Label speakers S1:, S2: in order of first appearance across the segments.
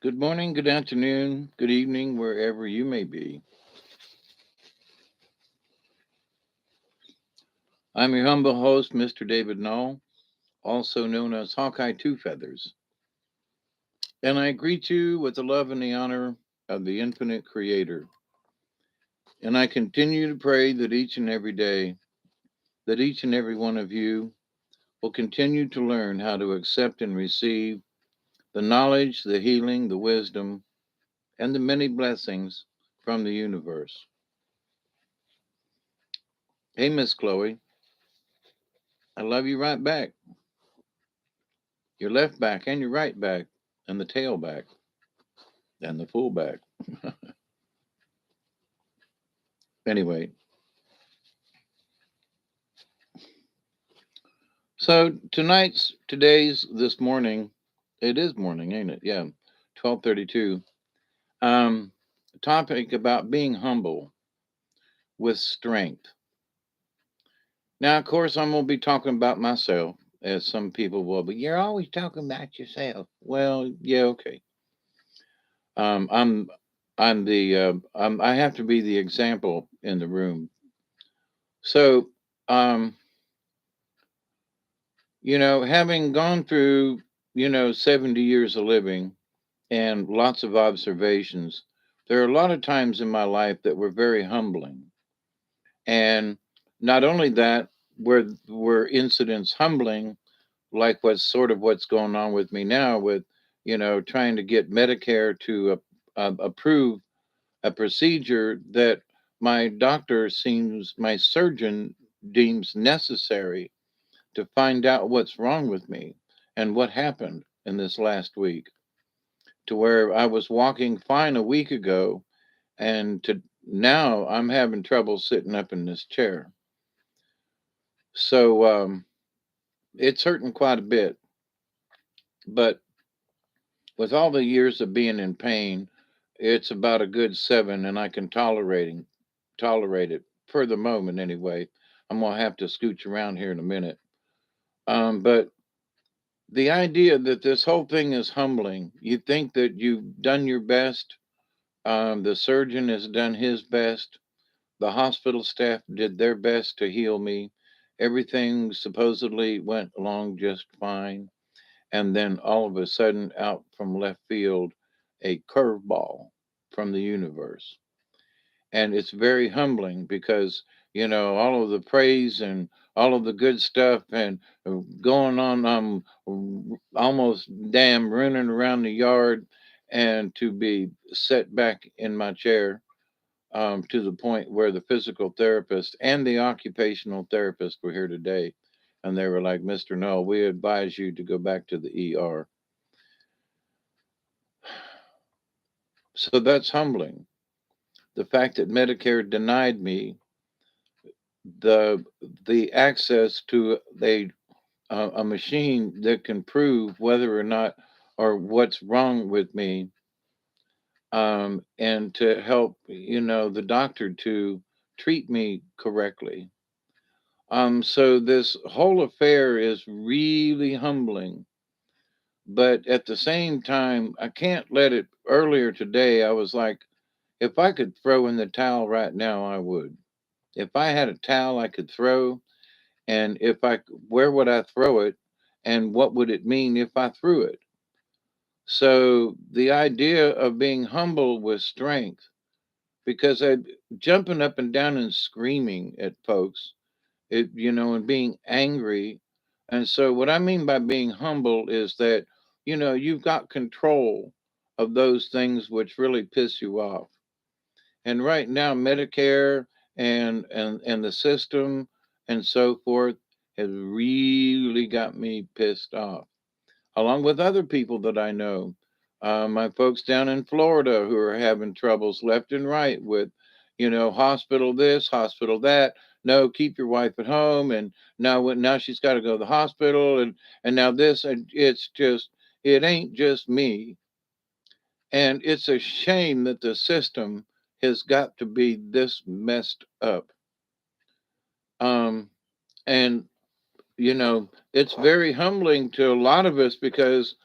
S1: Good morning, good afternoon, good evening, wherever you may be. I'm your humble host, Mr. David Null, also known as Hawkeye Two Feathers, and I greet you with the love and the honor of the infinite Creator. And I continue to pray that each and every day, that each and every one of you will continue to learn how to accept and receive the knowledge, the healing, the wisdom, and the many blessings from the universe. Hey, Miss Chloe, I love you right back. Your left back and your right back, and the tail back, and the full back. Anyway, so this morning, it is morning, ain't it? Yeah, 12:32. Um, Topic about being humble with strength. Now, of course, I'm gonna be talking about myself, as some people will, but you're always talking about yourself. Well, yeah, okay. Um, I'm, I have to be the example in the room. So, um, having gone through, 70 years of living and lots of observations, there are a lot of times in my life that were very humbling. And not only that, were incidents humbling, like what's going on with me now with, trying to get Medicare to approve a procedure that my surgeon deems necessary to find out what's wrong with me and what happened in this last week, to where I was walking fine a week ago and to now I'm having trouble sitting up in this chair. So it's hurting quite a bit, but with all the years of being in pain, it's about a good 7 and I can tolerate it for the moment anyway. I'm going to have to scooch around here in a minute. But the idea that this whole thing is humbling, you think that you've done your best. The surgeon has done his best. The hospital staff did their best to heal me. Everything supposedly went along just fine. And then all of a sudden, out from left field, a curveball from the universe. And it's very humbling because, all of the praise and all of the good stuff and going on, almost damn running around the yard, and to be set back in my chair, to the point where the physical therapist and the occupational therapist were here today. And they were like, Mr. Null, we advise you to go back to the ER. So that's humbling. The fact that Medicare denied me the the access to a machine that can prove whether or not or what's wrong with me, and to help the doctor to treat me correctly. So this whole affair is really humbling, but at the same time, I can't let it. Earlier today, I was like, if I could throw in the towel right now, I would. If I had a towel I could throw, and where would I throw it, and what would it mean if I threw it? So the idea of being humble with strength, because I jumping up and down and screaming at folks, and being angry. And so what I mean by being humble is that, you've got control of those things which really piss you off. And right now, Medicare and the system and so forth has really got me pissed off, along with other people that I know. My folks down in Florida who are having troubles left and right with, hospital this, hospital that. No, keep your wife at home, and now she's got to go to the hospital, and now this, and it ain't just me, and it's a shame that the system has got to be this messed up. Um, and it's very humbling to a lot of us because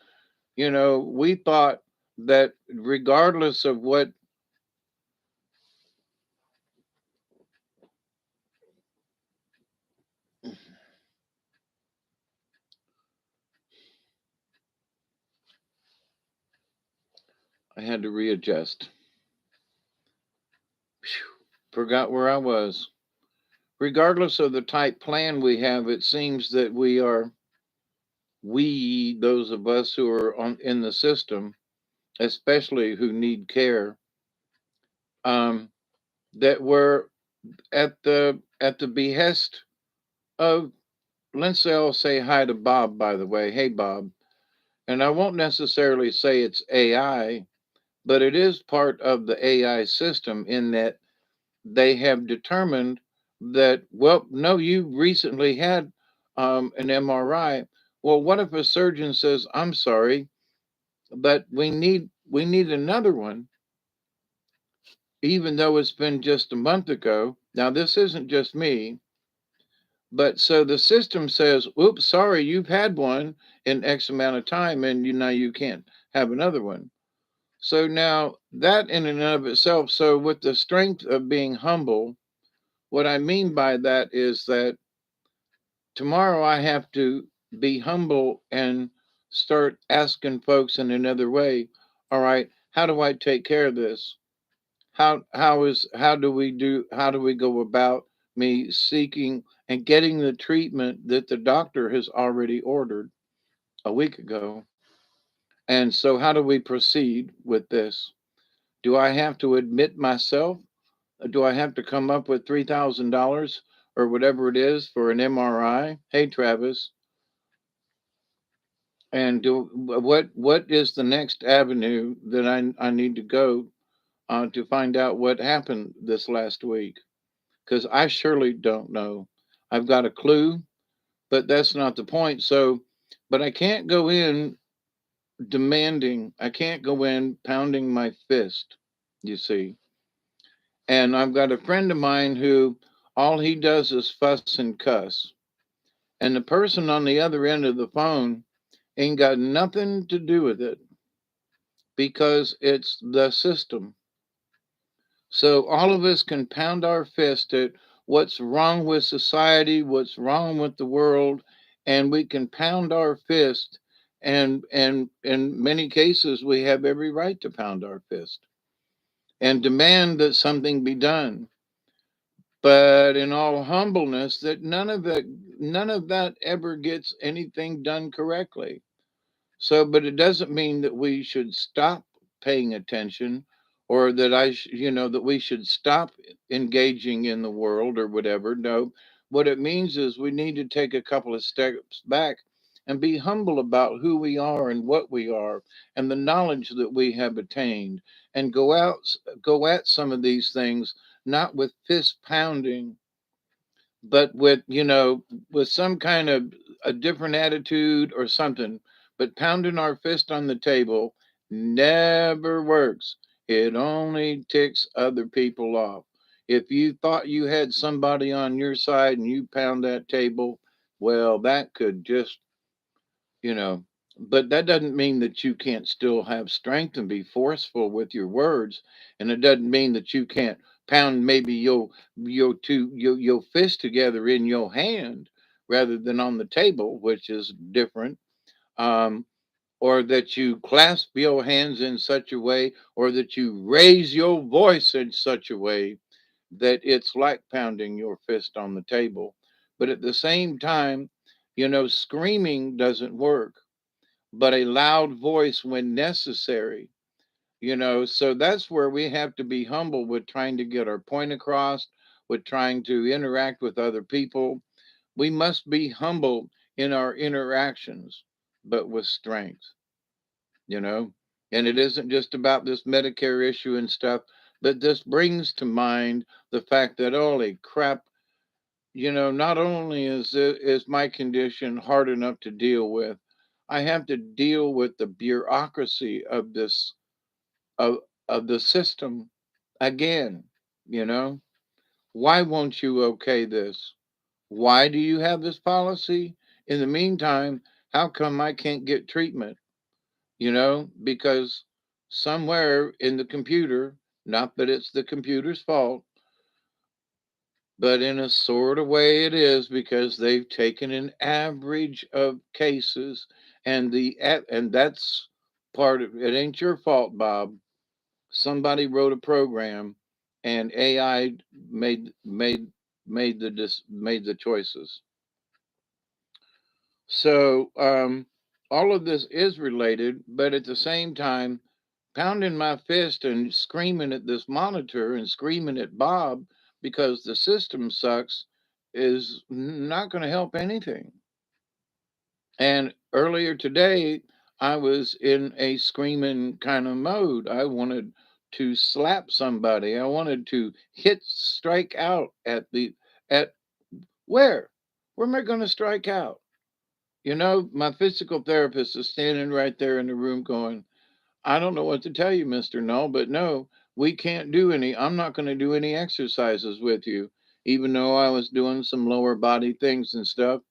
S1: we thought that regardless of what I had to readjust. Phew, forgot where I was. Regardless of the type plan we have, it seems that we, those of us who are in the system, especially who need care, um, that we're at the behest of, let's say, I'll say hi to Bob, by the way. Hey, Bob. And I won't necessarily say it's AI, but it is part of the AI system in that they have determined that, well, no, you recently had an MRI. Well, what if a surgeon says, I'm sorry, but we need another one, even though it's been just a month ago. Now, this isn't just me, but so the system says, oops, sorry, you've had one in X amount of time, and now you can't have another one. So now that in and of itself, so with the strength of being humble, what I mean by that is that tomorrow I have to be humble and start asking folks in another way. All right, how do I take care of this? How do we go about me seeking and getting the treatment that the doctor has already ordered a week ago? And so how do we proceed with this? Do I have to admit myself? Do I have to come up with $3,000 or whatever it is for an MRI? Hey, Travis, and what is the next avenue that I need to go to find out what happened this last week? Because I surely don't know. I've got a clue, but that's not the point. So, but I can't go in demanding. I can't go in pounding my fist. You see, and I've got a friend of mine who all he does is fuss and cuss. And the person on the other end of the phone ain't got nothing to do with it because it's the system. So all of us can pound our fist at what's wrong with society, what's wrong with the world, and we can pound our fist and in many cases we have every right to pound our fist and demand that something be done. But in all humbleness, that none of that ever gets anything done correctly. So, but it doesn't mean that we should stop paying attention or that that we should stop engaging in the world or whatever. No, what it means is we need to take a couple of steps back and be humble about who we are and what we are and the knowledge that we have attained and go at some of these things not with fist pounding but with with some kind of a different attitude or something. But pounding our fist on the table never works. It only ticks other people off. If you thought you had somebody on your side and you pound that table, well, that could just you know but that doesn't mean that you can't still have strength and be forceful with your words, and it doesn't mean that you can't pound maybe your fist together in your hand rather than on the table, which is different. um or that you clasp your hands in such a way, or that you raise your voice in such a way that it's like pounding your fist on the table. But at the same time, screaming doesn't work, but a loud voice when necessary. So that's where we have to be humble with trying to get our point across, with trying to interact with other people. We must be humble in our interactions, but with strength, you know. And it isn't just about this Medicare issue and stuff, but this brings to mind the fact that, holy crap, not only is my condition hard enough to deal with, I have to deal with the bureaucracy of this of of the system again. You know, why won't you okay this? Why do you have this policy? In the meantime, how come I can't get treatment? Because somewhere in the computer, not that it's the computer's fault, but in a sort of way it is because they've taken an average of cases and that's part of it. Ain't your fault, Bob. Somebody wrote a program and AI made made the choices. So all of this is related, but at the same time, pounding my fist and screaming at this monitor and screaming at Bob because the system sucks is not going to help anything. And earlier today, I was in a screaming kind of mode. I wanted to slap somebody. I wanted to hit strike out at where? Where am I going to strike out? You know, my physical therapist is standing right there in the room going, I don't know what to tell you, Mr. Null, but no, we can't do any. I'm not going to do any exercises with you, even though I was doing some lower body things and stuff.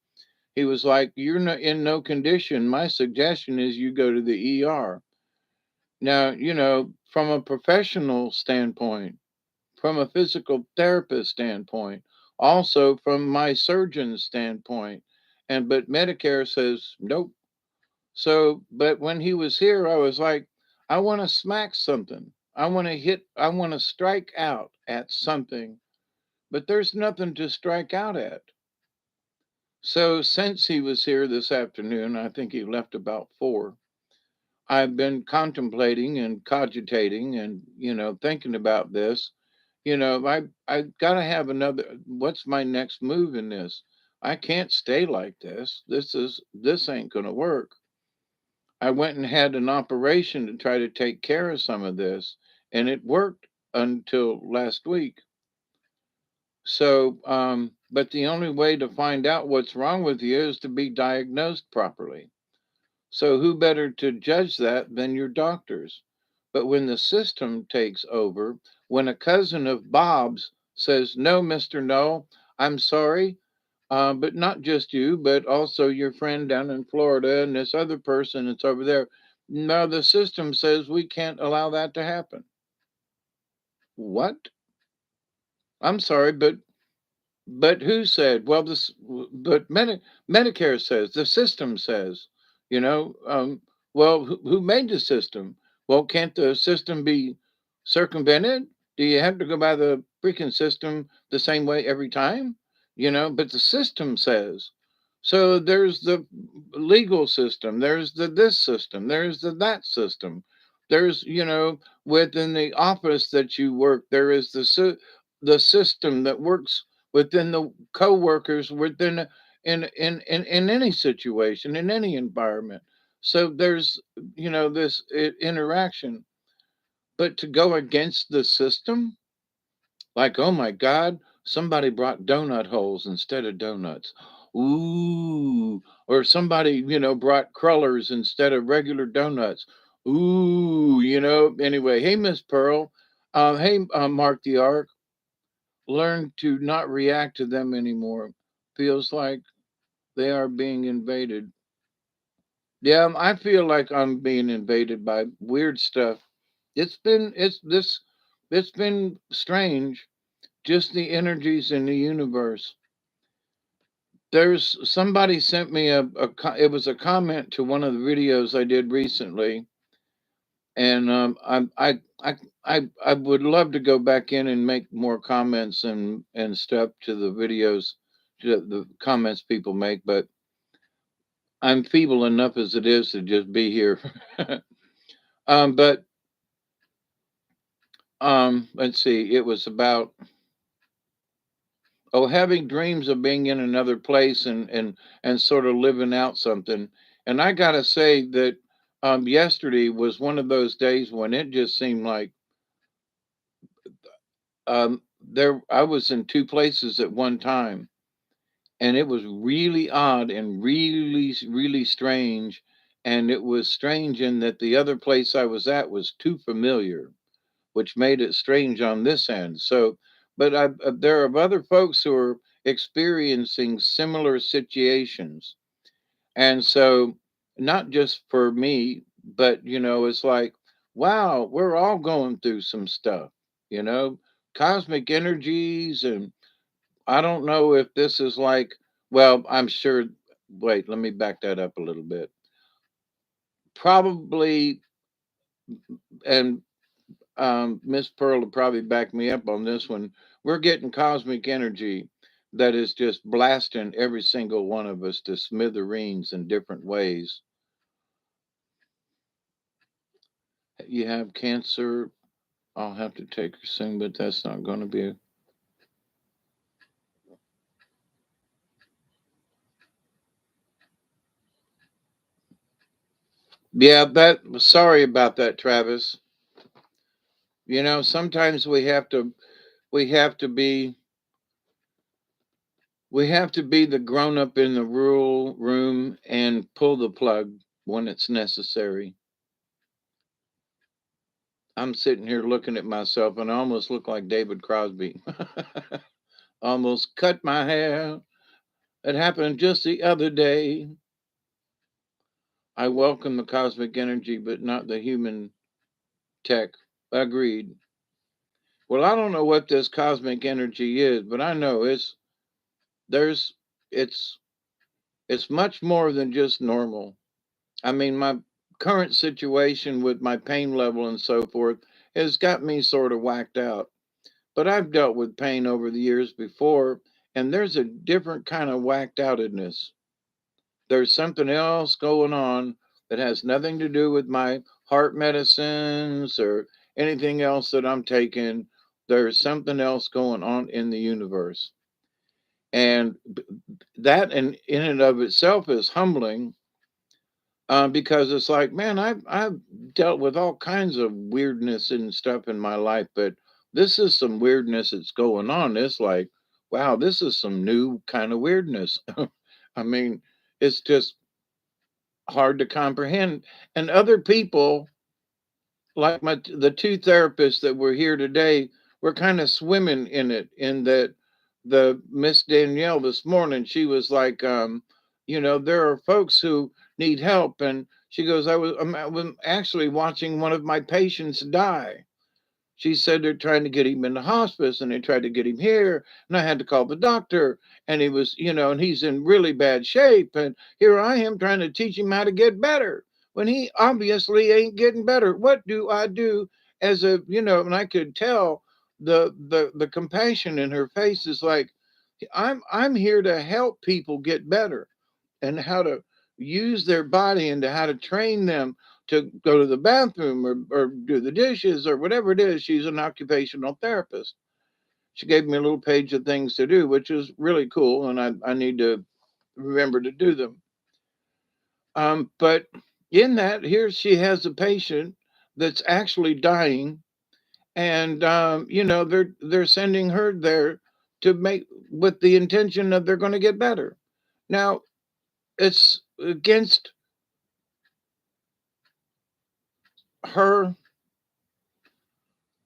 S1: He was like, You're in no condition. My suggestion is you go to the ER. Now, from a professional standpoint, from a physical therapist standpoint, also from my surgeon's standpoint. But Medicare says, nope. So, but when he was here, I was like, I want to smack something. I want to strike out at something, but there's nothing to strike out at. So, since he was here this afternoon, I think he left about 4. I've been contemplating and cogitating and, thinking about this. I got to have another, what's my next move in this? I can't stay like this. This ain't going to work. I went and had an operation to try to take care of some of this, and it worked until last week. So, but the only way to find out what's wrong with you is to be diagnosed properly. So, who better to judge that than your doctors? But when the system takes over, when a cousin of Bob's says, No, Mr. No, I'm sorry, but not just you, but also your friend down in Florida and this other person that's over there. No, the system says we can't allow that to happen. What? I'm sorry, but who said? Well, but Medicare says, the system says, you know, well, who made the system? Well, can't the system be circumvented? Do you have to go by the freaking system the same way every time? But the system says. So there's the legal system, there's the this system, there's the that system. There's, within the office that you work, there is the system that works within the co-workers within in any situation in any environment. So there's this interaction, but to go against the system, like, oh my god, somebody brought donut holes instead of donuts. Ooh. Or somebody brought crullers instead of regular donuts. Ooh. Anyway, hey, Miss Pearl. Hey, Mark the Ark. Learn to not react to them anymore. Feels like they are being invaded. Yeah, I feel like I'm being invaded by weird stuff. It's been strange. Just the energies in the universe. There's somebody sent me it was a comment to one of the videos I did recently, and I would love to go back in and make more comments and stuff to the videos, to the comments people make, but I'm feeble enough as it is to just be here. But let's see, it was about having dreams of being in another place and sort of living out something. And I gotta say that yesterday was one of those days when it just seemed like there I was in 2 places at one time, and it was really odd and really strange. And it was strange in that the other place I was at was too familiar, which made it strange on this end. So, but there are other folks who are experiencing similar situations. And so, not just for me, but it's like wow, we're all going through some stuff, you know, cosmic energies. And I don't know if this is like, well, I'm sure. Wait, let me back that up a little bit. Probably, and Miss Pearl will probably back me up on this one. We're getting cosmic energy that is just blasting every single one of us to smithereens in different ways. You have cancer. I'll have to take her soon, but that's not going to be. Yeah, that. Sorry about that, Travis. You know, sometimes we have to be we have to be the grown up in the rural room and pull the plug when it's necessary. I'm sitting here looking at myself and I almost look like David Crosby. Almost cut my hair. It happened just the other day. I welcome the cosmic energy, but not the human tech. Agreed. Well, I don't know what this cosmic energy is, but I know there's it's it's much more than just normal. I mean, my current situation with my pain level and so forth has got me sort of whacked out. But I've dealt with pain over the years before, and there's a different kind of whacked outedness. There's something else going on that has nothing to do with my heart medicines or anything else that I'm taking. There's something else going on in the universe. And that in and of itself is humbling, because it's like, man, I've dealt with all kinds of weirdness and stuff in my life, but this is some weirdness that's going on. It's like, wow, this is some new kind of weirdness. I mean, it's just hard to comprehend. And other people, like the two therapists that were here today, were kind of swimming in it. In that, the Miss Danielle this morning, she was like, there are folks who need help, and she goes, I'm actually watching one of my patients die. She said they're trying to get him in the hospice and they tried to get him here. And I had to call the doctor. And he was, and he's in really bad shape. And here I am trying to teach him how to get better when he obviously ain't getting better. What do I do as and I could tell the compassion in her face is like, I'm here to help people get better and how to use their body and to how to train them to go to the bathroom or do the dishes or whatever it is. She's an occupational therapist. She gave me a little page of things to do, which is really cool, and I need to remember to do them. But in that, here she has a patient that's actually dying, and they're sending her there to make with the intention that they're going to get better. Now it's against her.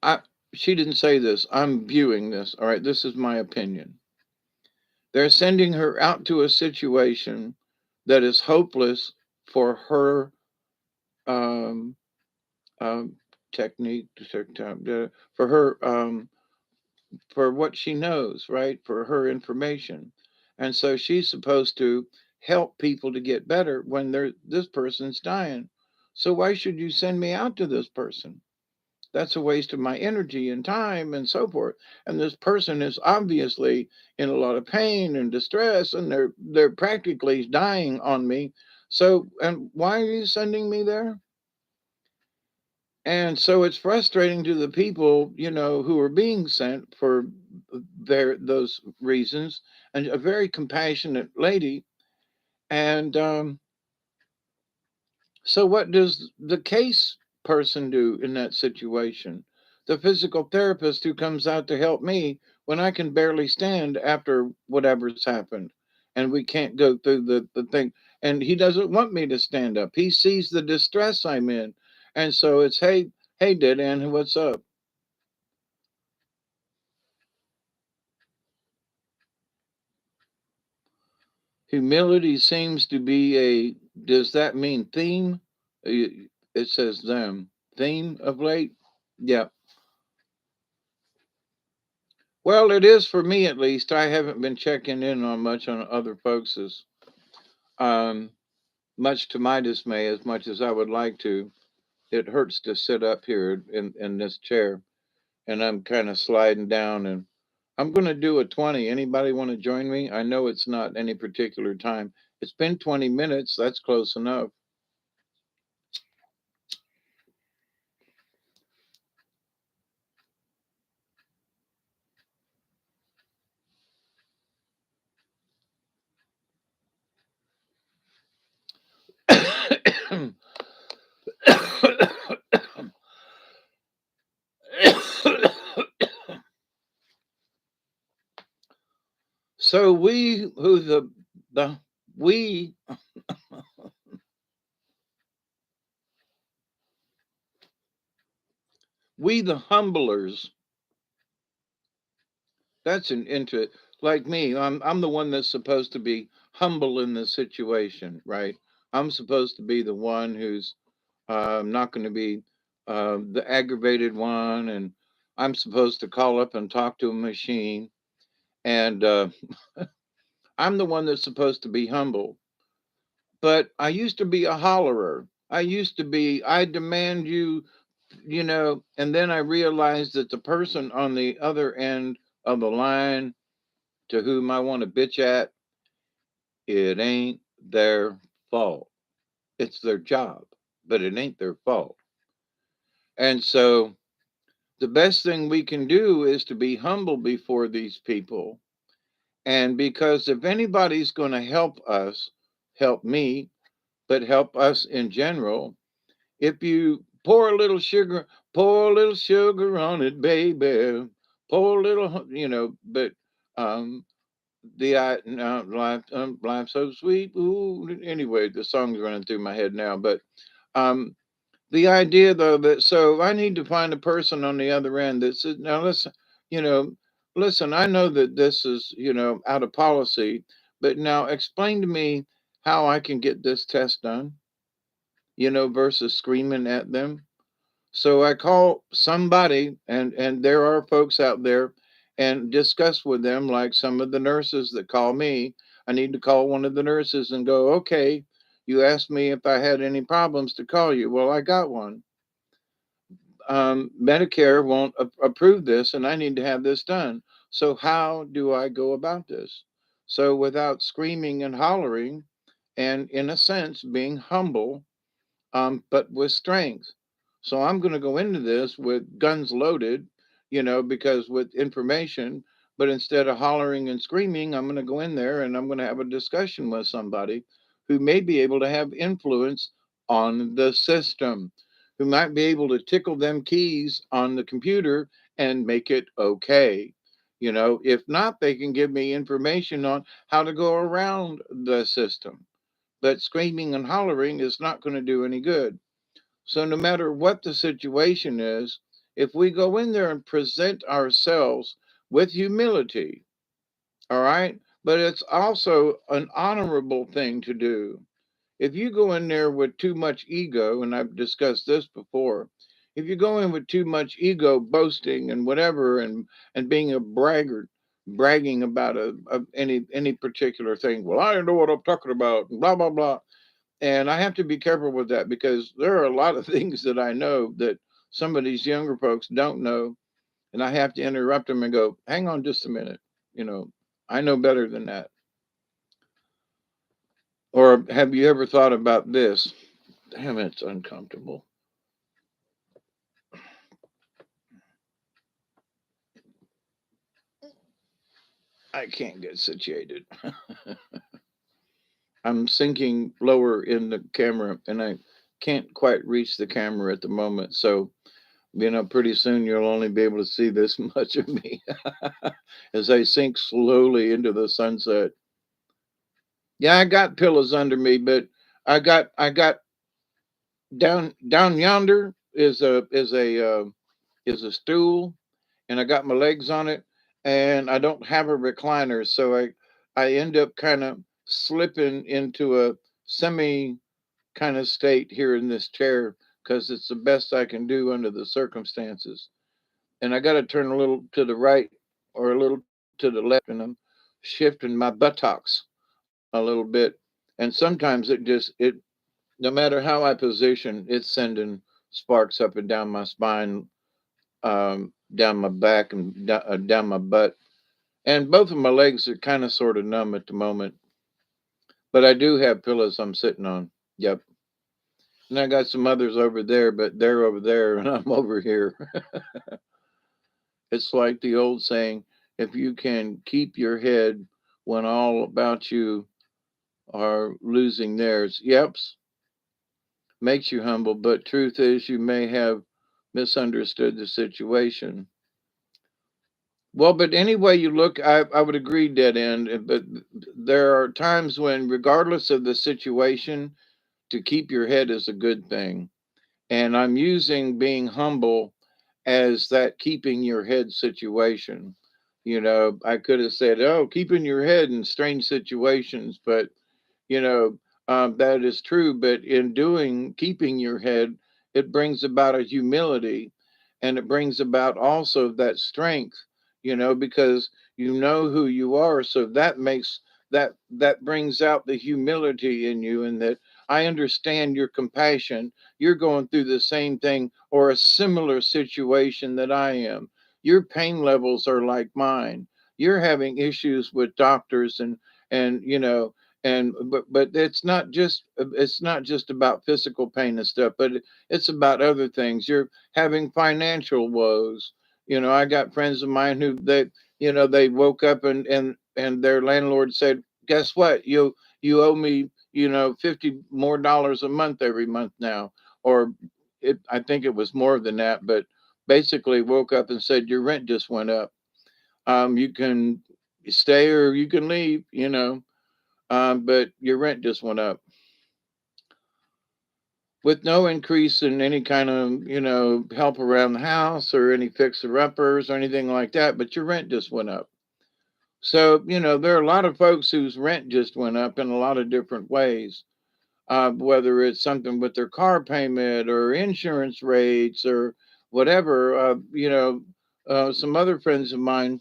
S1: I She didn't say this. I'm viewing this. All right, this is my opinion. They're sending her out to a situation that is hopeless for her um, um, technique, for her for what she knows, right? For her information, and so she's supposed to help people to get better when this person's dying. So why should you send me out to this person? That's a waste of my energy and time and so forth. And this person is obviously in a lot of pain and distress, and they're practically dying on me. So, and why are you sending me there? And so it's frustrating to the people, who are being sent for those reasons. And a very compassionate lady. And so, what does the case person do in that situation? The physical therapist who comes out to help me when I can barely stand after whatever's happened, and we can't go through the thing. And he doesn't want me to stand up. He sees the distress I'm in. And so it's, hey, dead end, what's up? Humility seems to be does that mean theme? It says them. theme of late. Yeah. Well, it is for me at least. I haven't been checking in on much on other folks's. Um, much to my dismay, as much as I would like to, it hurts to sit up here in this chair, and I'm kind of sliding down. And I'm going to do a 20. Anybody want to join me? I know it's not any particular time. It's been 20 minutes. That's close enough. So the we we the humblers. That's an into like me. I'm the one that's supposed to be humble in this situation, right? I'm supposed to be the one who's not going to be the aggravated one, and I'm supposed to call up and talk to a machine, and I'm the one that's supposed to be humble. But I used to be a hollerer. I used to be, I demand you, and then I realized that the person on the other end of the line to whom I want to bitch at, it ain't their fault. It's their job, but it ain't their fault. And so the best thing we can do is to be humble before these people. And because if anybody's going to help us, help me, but help us in general, if you pour a little sugar on it, baby, pour a little, but um, life so sweet. Ooh, anyway, the song's running through my head now, but um, the idea though that so I need to find a person on the other end that says, now listen, you know, listen, I know that this is, out of policy, but now explain to me how I can get this test done, versus screaming at them. So I call somebody, and there are folks out there, and discuss with them, like some of the nurses that call me. I need to call one of the nurses and go, okay, you asked me if I had any problems to call you. Well, I got one. Medicare won't approve this, and I need to have this done. So how do I go about this? So without screaming and hollering, and in a sense being humble, but with strength. So I'm going to go into this with guns loaded, because with information, but instead of hollering and screaming, I'm going to go in there and I'm going to have a discussion with somebody who may be able to have influence on the system, who might be able to tickle them keys on the computer and make it okay. If not, they can give me information on how to go around the system. But screaming and hollering is not going to do any good. So, no matter what the situation is, if we go in there and present ourselves with humility, all right, but it's also an honorable thing to do. If you go in there with too much ego, and I've discussed this before, if you go in with too much ego, boasting and whatever, and being a braggart, bragging about any particular thing, well, I know what I'm talking about, blah blah blah, and I have to be careful with that because there are a lot of things that I know that some of these younger folks don't know. And I have to interrupt them and go, hang on just a minute. You know, I know better than that. Or have you ever thought about this? Damn, it's uncomfortable. I can't get situated. I'm sinking lower in the camera and I can't quite reach the camera at the moment. So, pretty soon you'll only be able to see this much of me as I sink slowly into the sunset. Yeah, I got pillows under me, but I got down yonder is a stool, and I got my legs on it, and I don't have a recliner, so I end up kind of slipping into a semi kind of state here in this chair because it's the best I can do under the circumstances. And I got to turn a little to the right or a little to the left, and I'm shifting my buttocks a little bit. And sometimes it no matter how I position, it's sending sparks up and down my spine, down my back, and down my butt. And both of my legs are kind of sort of numb at the moment, but I do have pillows I'm sitting on. Yep. And I got some others over there, but they're over there and I'm over here. It's like the old saying, if you can keep your head when all about you are losing theirs, yeps, makes you humble. But truth is, you may have misunderstood the situation. Well, but any way you look, I would agree, dead end. But there are times when, regardless of the situation, to keep your head is a good thing. And I'm using being humble as that keeping your head situation. I could have said, oh, keeping your head in strange situations, but you know, that is true. But in doing keeping your head, it brings about a humility, and it brings about also that strength, because you know who you are. So that makes that brings out the humility in you, and that I understand your compassion. You're going through the same thing or a similar situation that I am. Your pain levels are like mine. You're having issues with doctors and but it's not just about physical pain and stuff, but it's about other things. You're having financial woes. I got friends of mine who they woke up and their landlord said, guess what, you owe me, $50 more a month every month now. Or I think it was more than that, but basically woke up and said, your rent just went up. You can stay or you can leave, but your rent just went up with no increase in any kind of, help around the house or any fixer uppers or anything like that, but your rent just went up. So, there are a lot of folks whose rent just went up in a lot of different ways, whether it's something with their car payment or insurance rates or whatever. Some other friends of mine,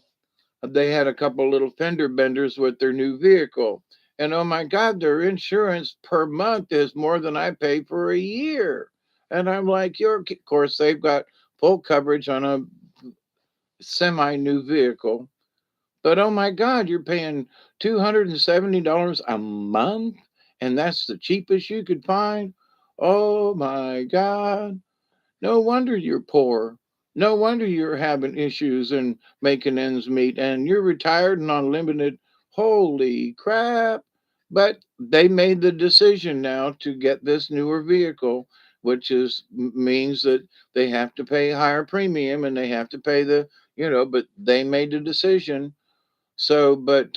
S1: they had a couple little fender benders with their new vehicle. And oh my God, their insurance per month is more than I pay for a year. And I'm like, of course, they've got full coverage on a semi new vehicle. But oh my God, you're paying $270 a month. And that's the cheapest you could find. Oh my God. No wonder you're poor. No wonder you're having issues and making ends meet, and you're retired and unlimited. Holy crap. But they made the decision now to get this newer vehicle, which means that they have to pay higher premium and they have to pay but they made the decision. So, but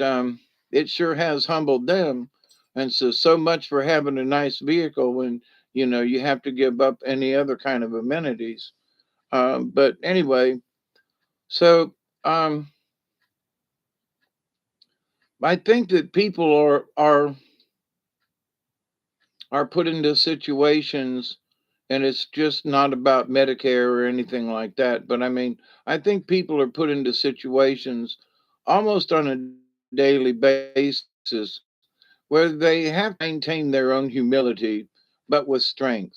S1: it sure has humbled them. And so much for having a nice vehicle when, you have to give up any other kind of amenities. But anyway, so um, I think that people are put into situations, and it's just not about Medicare or anything like that. But I mean, I think people are put into situations almost on a daily basis where they have to maintain their own humility, but with strength.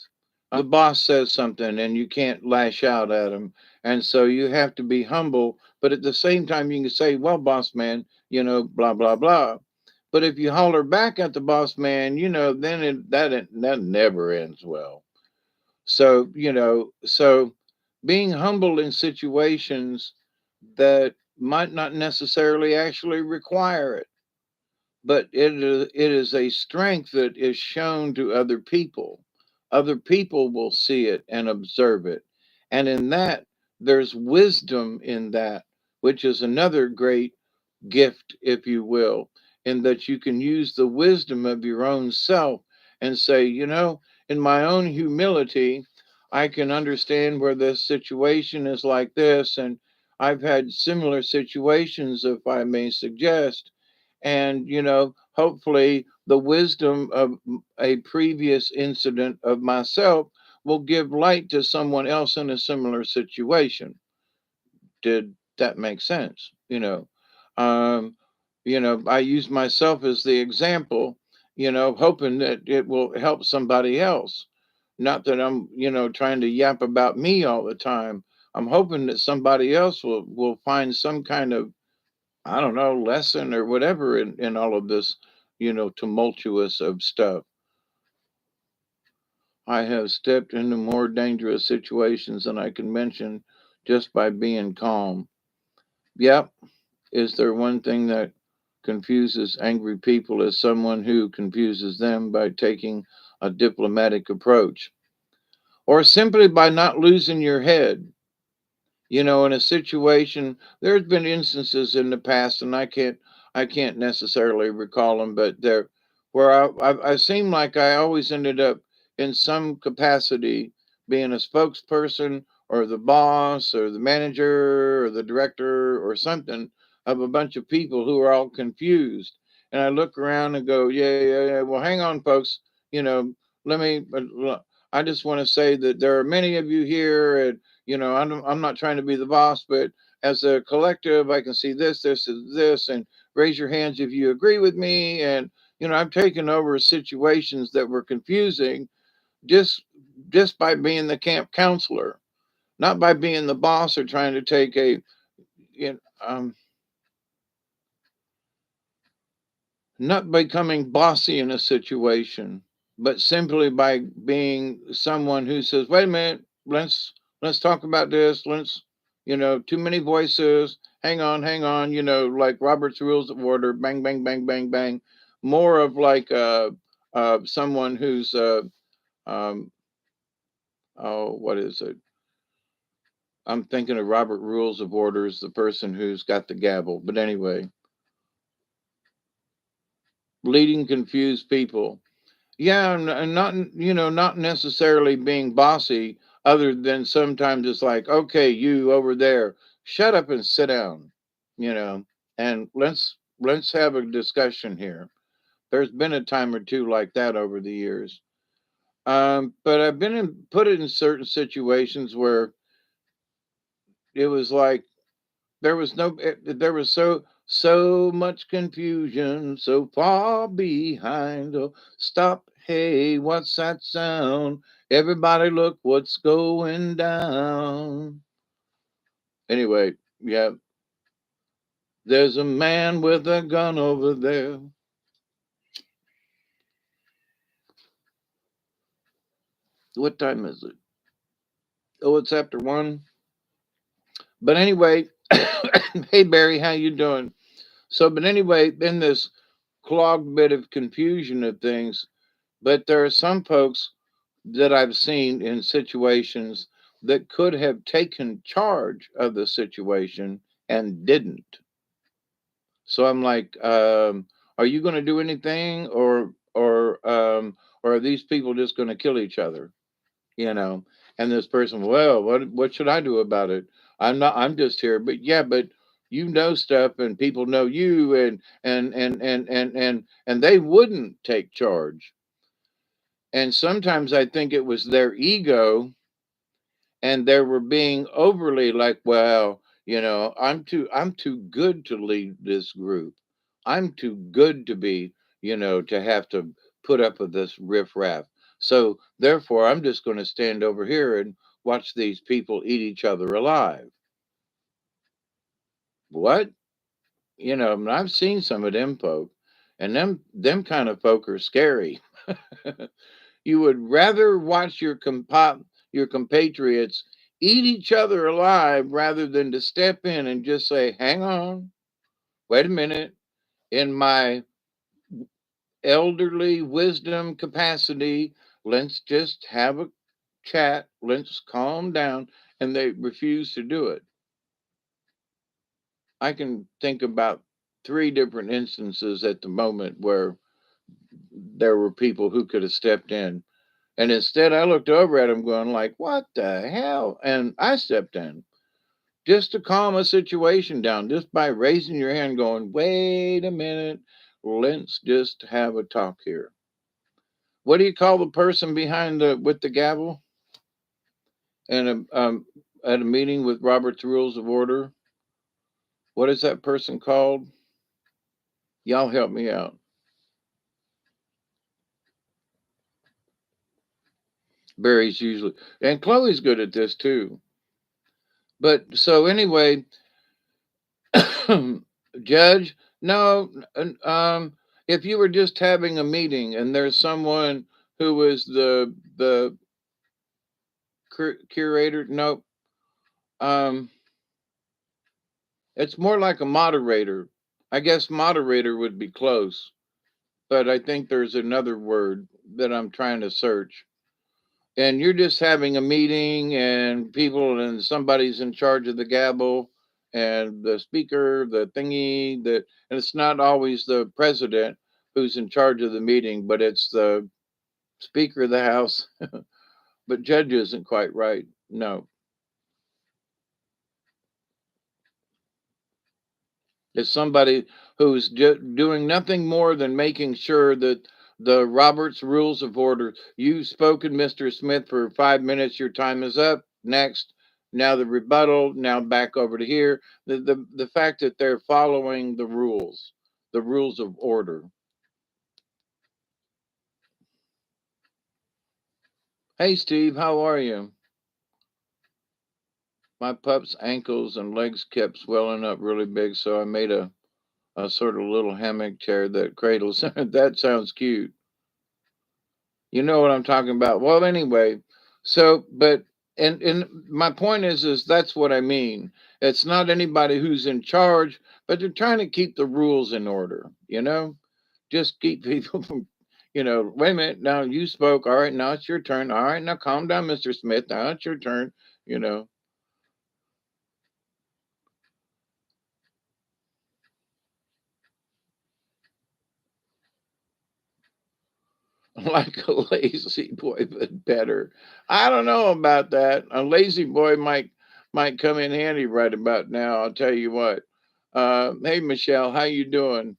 S1: The boss says something and you can't lash out at him. And so you have to be humble, but at the same time, you can say, well, boss man, blah, blah, blah. But if you holler back at the boss man, then that never ends well. So, being humble in situations that might not necessarily actually require it, but it is a strength that is shown to other people. Other people will see it and observe it. And in that, there's wisdom in that, which is another great gift, if you will, in that you can use the wisdom of your own self and say, in my own humility, I can understand where this situation is like this. And I've had similar situations, if I may suggest. And, hopefully the wisdom of a previous incident of myself will give light to someone else in a similar situation. Did that make sense? Um, I use myself as the example, hoping that it will help somebody else. Not that I'm, trying to yap about me all the time. I'm hoping that somebody else will find some kind of, I don't know, lesson or whatever in all of this, tumultuous of stuff. I have stepped into more dangerous situations than I can mention just by being calm. Yep. Is there one thing that confuses angry people as someone who confuses them by taking a diplomatic approach or simply by not losing your head? In a situation, there's been instances in the past, and I can't necessarily recall them, but there where I seem like I always ended up in some capacity being a spokesperson or the boss or the manager or the director or something of a bunch of people who are all confused. And I look around and go, yeah, yeah, yeah. Well, hang on, folks. You know, let me. I just want to say that there are many of you here, and I'm not trying to be the boss, but as a collective, I can see this, and this, and raise your hands if you agree with me. And I've taken over situations that were confusing just just by being the camp counselor, not by being the boss or trying to take a you know, not becoming bossy in a situation, but simply by being someone who says, "Wait a minute, let's talk about this. Too many voices. Hang on. Like Robert's Rules of Order. Bang, bang, bang, bang, bang. More of like someone who's um, oh, what is it? I'm thinking of Robert Rules of Orders, the person who's got the gavel. But anyway, leading confused people. Yeah, and not not necessarily being bossy, other than sometimes it's like, okay, you over there, shut up and sit down, you know, and let's have a discussion here. There's been a time or two like that over the years. But I've been put in certain situations where it was like there was so much confusion so far behind. Oh, stop, hey, what's that sound? Everybody look what's going down. Anyway, yeah, there's a man with a gun over there. What time is it? Oh, it's after 1. But anyway, hey Barry, how you doing? But anyway, in this clogged bit of confusion of things, but there are some folks that I've seen in situations that could have taken charge of the situation and didn't. So I'm like, are you going to do anything, or are these people just going to kill each other? You know? And this person, well, what should I do about it? I'm not. I'm just here. But yeah, but you know stuff, and people know you, and they wouldn't take charge. And sometimes I think it was their ego, and they were being overly like, well, I'm too good to lead this group. I'm too good to be, to have to put up with this riffraff. So therefore I'm just going to stand over here and watch these people eat each other alive. What? And I've seen some of them folk, and them kind of folk are scary. You would rather watch your compatriots eat each other alive rather than to step in and just say, "Hang on, wait a minute." In my elderly wisdom capacity, let's just have a chat. Let's calm down. And they refuse to do it. I can think about 3 different instances at the moment where there were people who could have stepped in. And instead, I looked over at him going like, "What the hell?" And I stepped in just to calm a situation down, just by raising your hand, going, "Wait a minute, let's just have a talk here." What do you call the person behind the with the gavel? and at a meeting with Robert's Rules of Order. What is that person called? Y'all help me out. Barry's usually, and Chloe's good at this too. But so anyway, Judge, no, if you were just having a meeting and there's someone who was the curator, nope. Um, it's more like a moderator. I guess moderator would be close, but I think there's another word that I'm trying to search. And you're just having a meeting and people and somebody's in charge of the gavel and the speaker, the thingy that, and it's not always the president who's in charge of the meeting, but it's the speaker of the house. But judge isn't quite right. No, it's somebody who's doing nothing more than making sure that the Roberts Rules of Order. You've spoken, Mr. Smith, for 5 minutes. Your time is up. Next. Now the rebuttal. Now back over to here. The fact that they're following the rules of order. Hey, Steve, how are you? My pup's ankles and legs kept swelling up really big, so I made a sort of little hammock chair that cradles. That sounds cute. You know what I'm talking about. Well, anyway, so but and my point is that's what I mean. It's not anybody who's in charge, but they're trying to keep the rules in order, Just keep people from, wait a minute, now you spoke. All right, now it's your turn. All right, now calm down, Mr. Smith. Now it's your turn, you know. Like a lazy boy, but better. I don't know about that. A lazy boy might come in handy right about now. I'll tell you what. Hey Michelle, how you doing?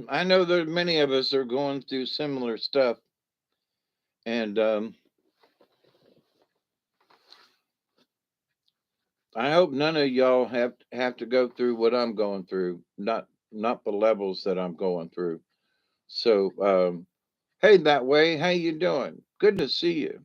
S1: I know that many of us are going through similar stuff, and I hope none of y'all have to go through what I'm going through. Not the levels that I'm going through. So, hey, that way, how you doing? Good to see you.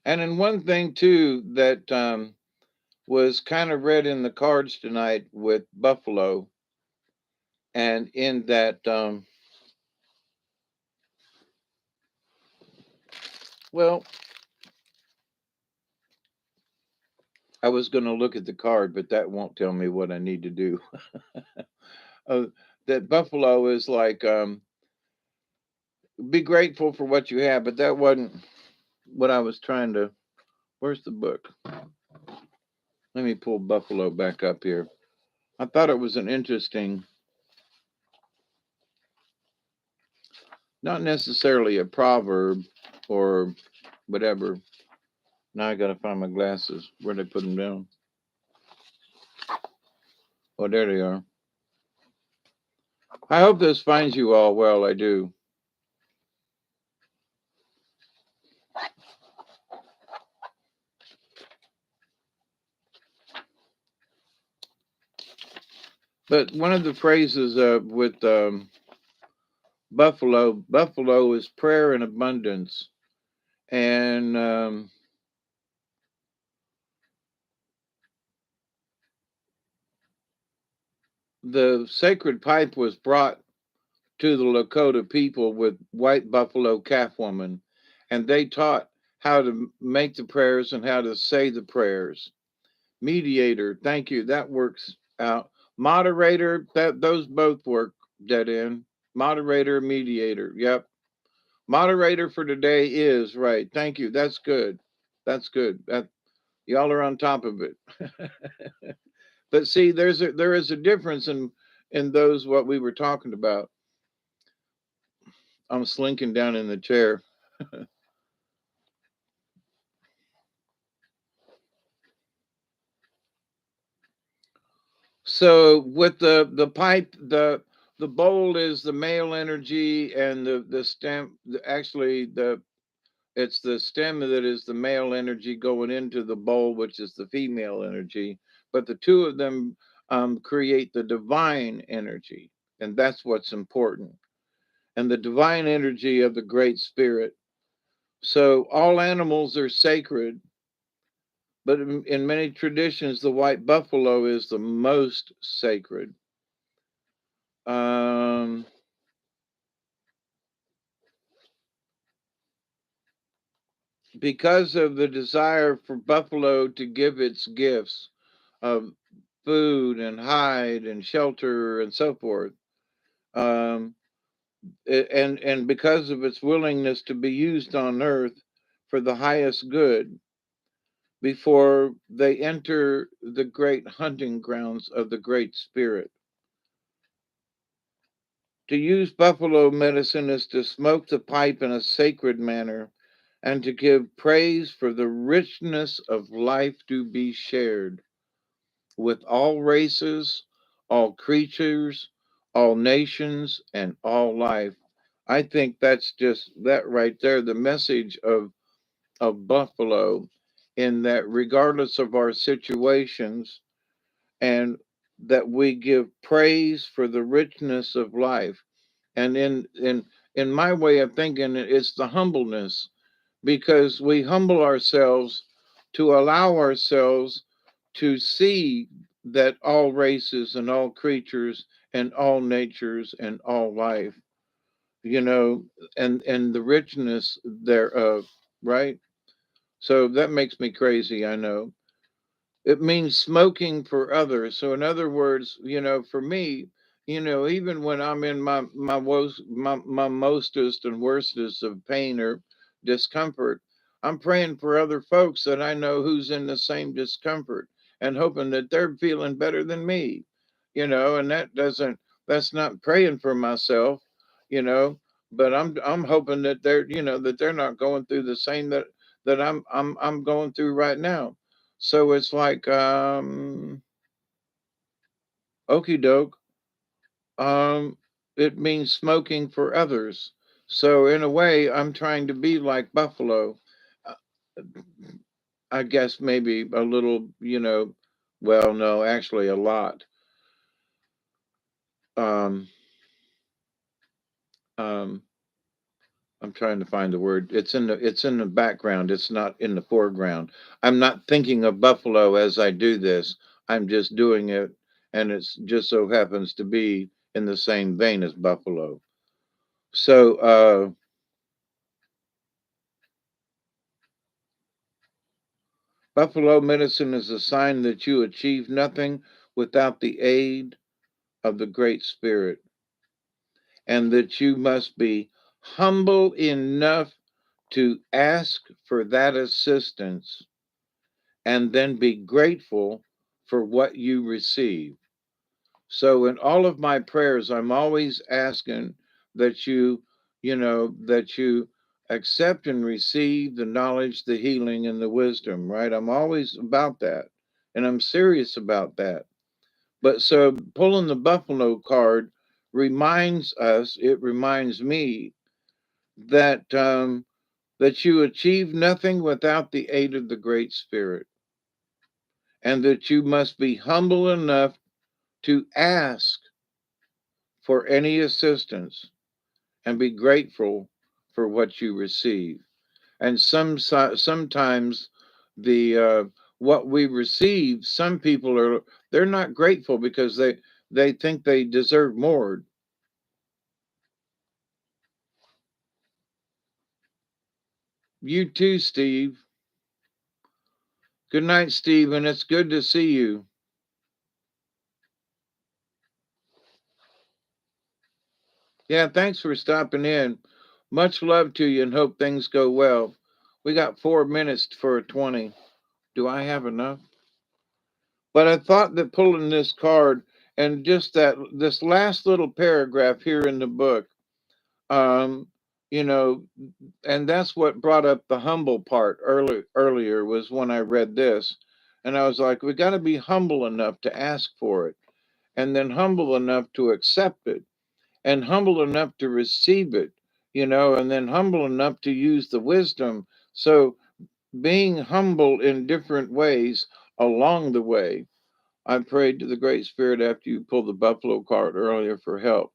S1: And then one thing too that was kind of read in the cards tonight with Buffalo, and in that, well, I was going to look at the card, but that won't tell me what I need to do. uh, that Buffalo is like, be grateful for what you have, but that wasn't what I was trying to. Where's the book? Let me pull Buffalo back up here. I thought it was an interesting, not necessarily a proverb or whatever. Now I got to find my glasses. Where they put them down? Oh, there they are. I hope this finds you all well. I do. But one of the phrases with Buffalo is prayer and abundance. And the sacred pipe was brought to the Lakota people with white buffalo calf woman, and they taught how to make the prayers and how to say the prayers. Mediator. Thank you. That works out. Moderator. Those both work. Dead end. Moderator, mediator. Yep. Moderator for today is right. Thank you. That's good. That's good. Y'all are on top of it. But see, there is a difference in those what we were talking about. I'm slinking down in the chair. So with the pipe, the bowl is the male energy, and the stem, actually the it's the stem that is the male energy going into the bowl, which is the female energy. But the two of them create the divine energy, and that's what's important. And the divine energy of the Great Spirit. So all animals are sacred, but in many traditions, the white buffalo is the most sacred. Um, because of the desire for buffalo to give its gifts of food and hide and shelter and so forth, um, and because of its willingness to be used on earth for the highest good, before they enter the great hunting grounds of the Great Spirit. To use buffalo medicine is to smoke the pipe in a sacred manner and to give praise for the richness of life to be shared with all races, all creatures, all nations, and all life. I think that's just that right there, the message of Buffalo, in that regardless of our situations, and that we give praise for the richness of life. And in my way of thinking, it's the humbleness, because we humble ourselves to allow ourselves to see that all races and all creatures and all natures and all life, you know, and the richness thereof, right? So that makes me crazy, I know. It means smoking for others. So in other words, for me, even when I'm in my mostest and worstest of pain or discomfort, I'm praying for other folks that I know who's in the same discomfort and hoping that they're feeling better than me. And that's not praying for myself, you know, but I'm hoping that they're not going through the same that I'm going through right now. So it's like, okey doke. Um, it means smoking for others. So in a way, I'm trying to be like Buffalo. Uh, I guess maybe a little, well, no, actually a lot. Um, um, I'm trying to find the word. It's in the background. It's not in the foreground. I'm not thinking of Buffalo as I do this. I'm just doing it, and it's just so happens to be in the same vein as Buffalo. So Buffalo medicine is a sign that you achieve nothing without the aid of the Great Spirit, and that you must be humble enough to ask for that assistance and then be grateful for what you receive. So in all of my prayers, I'm always asking that you accept and receive the knowledge, the healing, and the wisdom, right? I'm always about that. And I'm serious about that. But so pulling the Buffalo card it reminds me that you achieve nothing without the aid of the Great Spirit, and that you must be humble enough to ask for any assistance and be grateful for what you receive. And sometimes the what we receive, some people they're not grateful because they think they deserve more. You too, Steve. Good night, Stephen. It's good to see you. Yeah, thanks for stopping in. Much love to you and hope things go well. We got 4 minutes for a 20. Do I have enough? But I thought that pulling this card and just that this last little paragraph here in the book, um, you know, and that's what brought up the humble part earlier was when I read this. And I was like, we got to be humble enough to ask for it, and then humble enough to accept it, and humble enough to receive it, and then humble enough to use the wisdom. So being humble in different ways along the way. I prayed to the Great Spirit after you pulled the buffalo card earlier for help.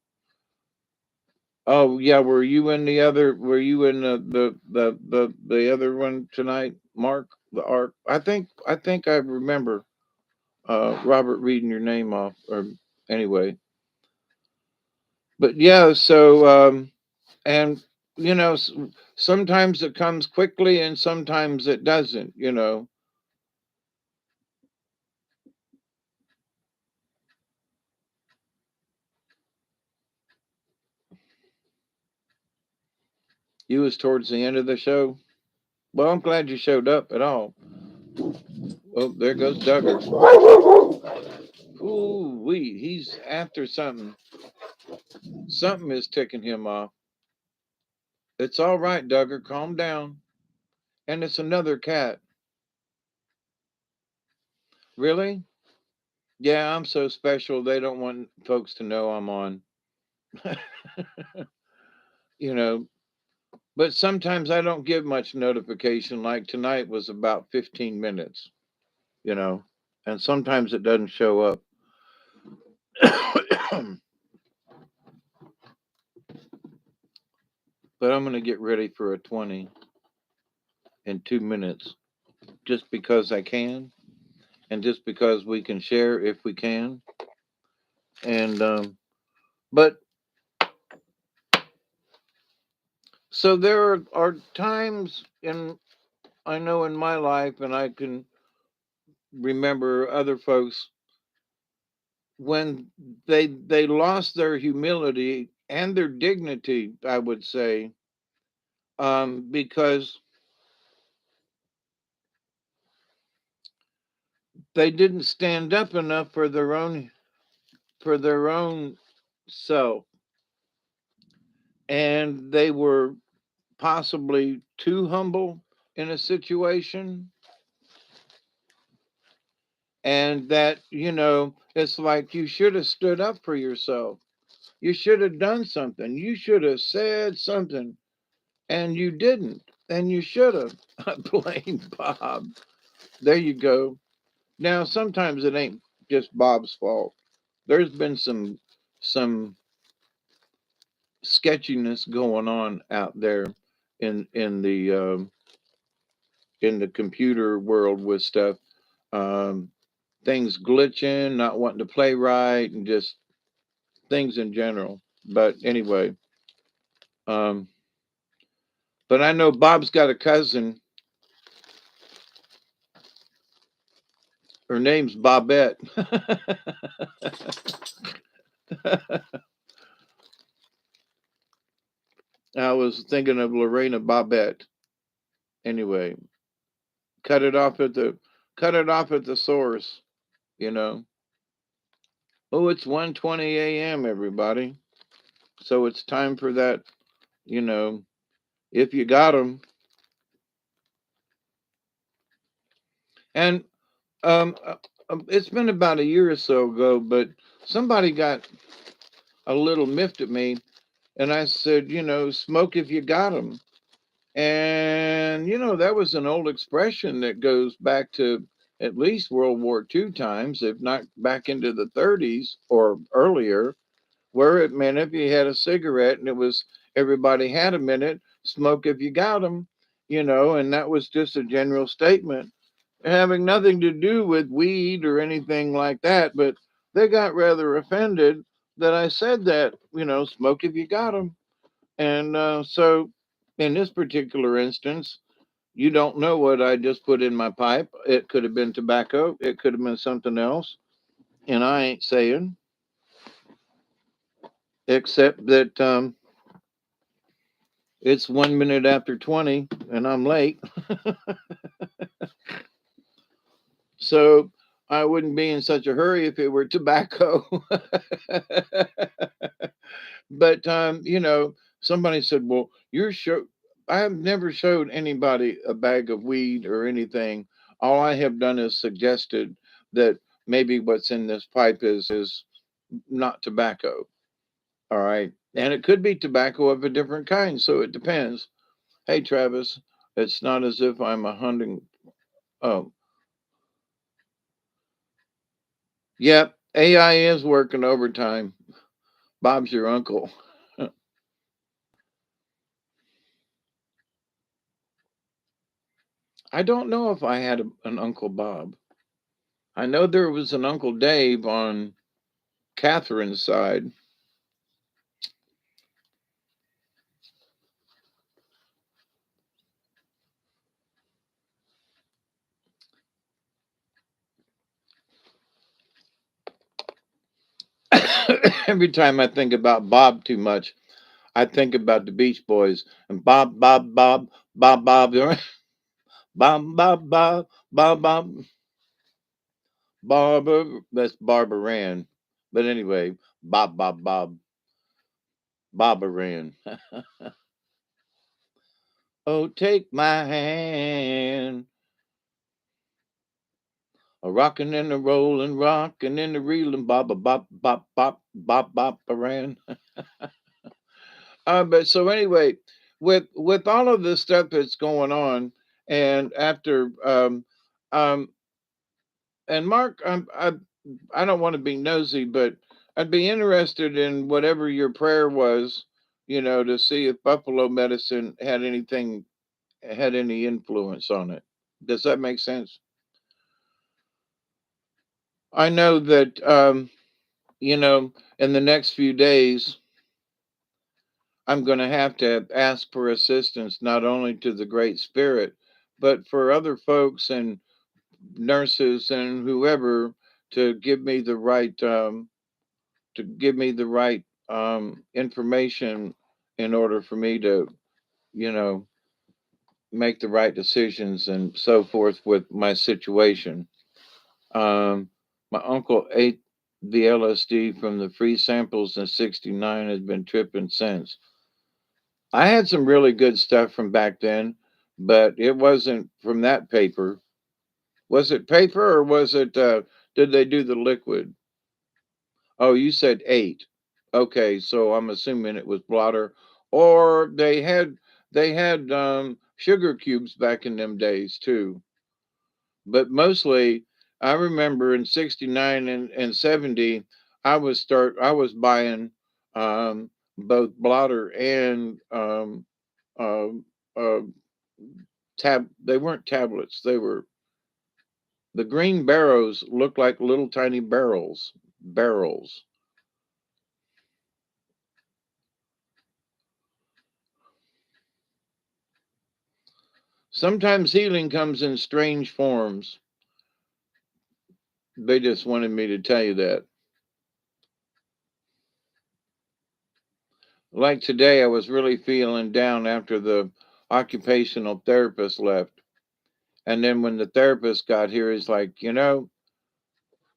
S1: Oh yeah, were you in the other? Were you in the other one tonight, Mark? The Ark. I think I remember Robert reading your name off. Or anyway, but yeah. So and you know, sometimes it comes quickly, and sometimes it doesn't. You was towards the end of the show. Well, I'm glad you showed up at all. Oh, there goes Duggar. Ooh, he's after something. Something is ticking him off. It's all right, Duggar. Calm down. And it's another cat. Really? Yeah, I'm so special. They don't want folks to know I'm on. you know, but sometimes I don't give much notification. Like tonight was about 15 minutes, you know, and sometimes it doesn't show up. But I'm going to get ready for a 20 in 2 minutes just because I can, and just because we can share if we can. And, but so there are times I know in my life, and I can remember other folks when they lost their humility and their dignity, I would say, because they didn't stand up enough for their own self, and they were possibly too humble in a situation, and that it's like you should have stood up for yourself. You should have done something. You should have said something, and you didn't. And you should have. I blame Bob. There you go. Now, sometimes it ain't just Bob's fault. There's been some sketchiness going on out there in the computer world with stuff. Um, Things glitching, not wanting to play right, and just things in general. But anyway, um, but I know Bob's got a cousin. Her name's Bobette. I was thinking of Lorena Bobette. Anyway, cut it off at the cut it off at the source. You know. Oh, it's 1:20 a.m. Everybody. So it's time for that. You know, if you got them. And it's been about a year or so ago, but somebody got a little miffed at me, and I said, smoke if you got them. And, that was an old expression that goes back to at least World War II times, if not back into the 30s or earlier, where it meant if you had a cigarette and it was everybody had a minute, smoke if you got them, and that was just a general statement having nothing to do with weed or anything like that. But they got rather offended that I said that, smoke if you got them. And so in this particular instance, You don't know what I just put in my pipe. It could have been tobacco. It could have been something else. And I ain't saying, except that it's 1 minute after 20 and I'm late. So I wouldn't be in such a hurry if it were tobacco. But somebody said, "Well, you're sure." I have never showed anybody a bag of weed or anything. All I have done is suggested that maybe what's in this pipe is not tobacco. All right, and it could be tobacco of a different kind. So it depends. Hey, Travis, it's not as if I'm a hunting. Oh, yep. AI is working overtime. Bob's your uncle. I don't know if I had an Uncle Bob. I know there was an Uncle Dave on Catherine's side. Every time I think about Bob too much, I think about the Beach Boys and Bob, Bob, Bob, Bob, Bob, Bob, Bob, Bob, Bob, Bob, Barbara. That's Barbara Rand. But anyway, Bob, Bob, Bob, Barbara Rand. Oh, take my hand. A rockin' and a rollin', rockin' and a reelin', bop, bop, bop, bop, bop, bop, bop, around. But so anyway, with all of this stuff that's going on, and after um, and Mark, I don't want to be nosy, but I'd be interested in whatever your prayer was, to see if buffalo medicine had any influence on it. Does that make sense? I know that in the next few days, I'm going to have to ask for assistance not only to the Great Spirit, but for other folks and nurses and whoever to give me the right information in order for me to, you know, make the right decisions and so forth with my situation. Um, my uncle ate the LSD from the free samples in '69, has been tripping since. I had some really good stuff from back then, but it wasn't from that paper. Was it paper or was it did they do the liquid? Oh, you said 8. Okay, so I'm assuming it was blotter or they had sugar cubes back in them days too. But mostly I remember in '69 and '70 I was buying both blotter and uh, uh, they weren't tablets. They were the green barrows looked like little tiny barrels. Sometimes healing comes in strange forms. They just wanted me to tell you that. Like today, I was really feeling down after the occupational therapist left. And then when the therapist got here, he's like,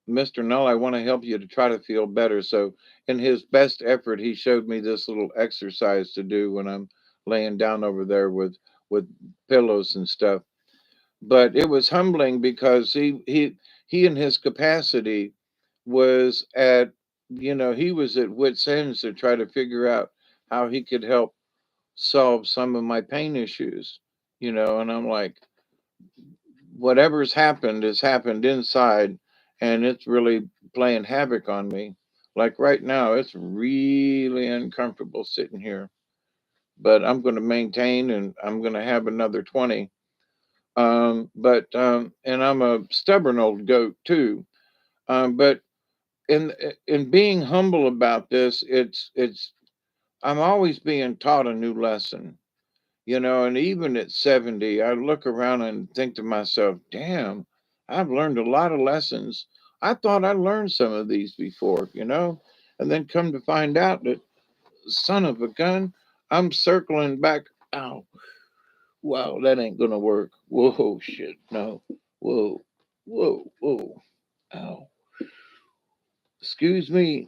S1: Mr. Null, I want to help you to try to feel better. So, in his best effort, he showed me this little exercise to do when I'm laying down over there with pillows and stuff. But it was humbling because he in his capacity was he was at wit's ends to try to figure out how he could help solve some of my pain issues. And I'm like, whatever's happened has happened inside and it's really playing havoc on me. Like right now, it's really uncomfortable sitting here, but I'm going to maintain and I'm going to have another 20. And I'm a stubborn old goat too. But in being humble about this, I'm always being taught a new lesson. And even at 70, I look around and think to myself, damn, I've learned a lot of lessons. I thought I learned some of these before, and then come to find out that, son of a gun, I'm circling back. Ow, wow, that ain't gonna work. Whoa, shit, no. Whoa, whoa, whoa, ow. Excuse me,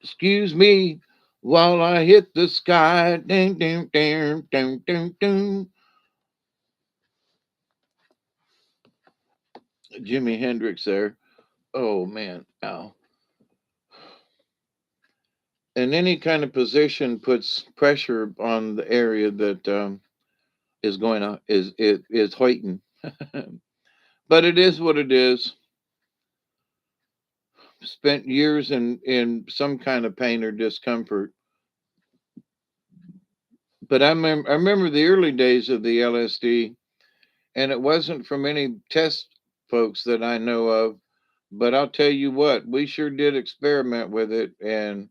S1: excuse me, while I hit the sky. Ding, ding, ding, ding, ding, ding. Jimi Hendrix there. Oh man, ow. And any kind of position puts pressure on the area that is going on is heightened. But it is what it is. Spent years in some kind of pain or discomfort. But I remember the early days of the LSD, and it wasn't from any test folks that I know of. But I'll tell you what, we sure did experiment with it, and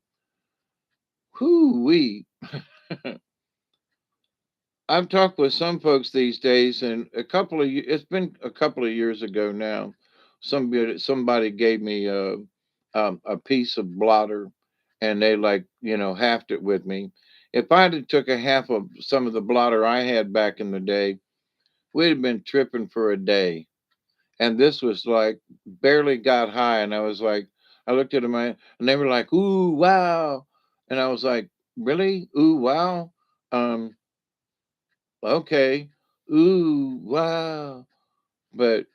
S1: whoo wee. I've talked with some folks these days, and it's been a couple of years ago now. Somebody gave me a piece of blotter, and they halved it with me. If I'd have took a half of some of the blotter I had back in the day, we'd have been tripping for a day. And this was like barely got high, and I looked at them, and they were like, "Ooh, wow," and I was like, "Really? Ooh, wow." Um, okay, ooh, wow. But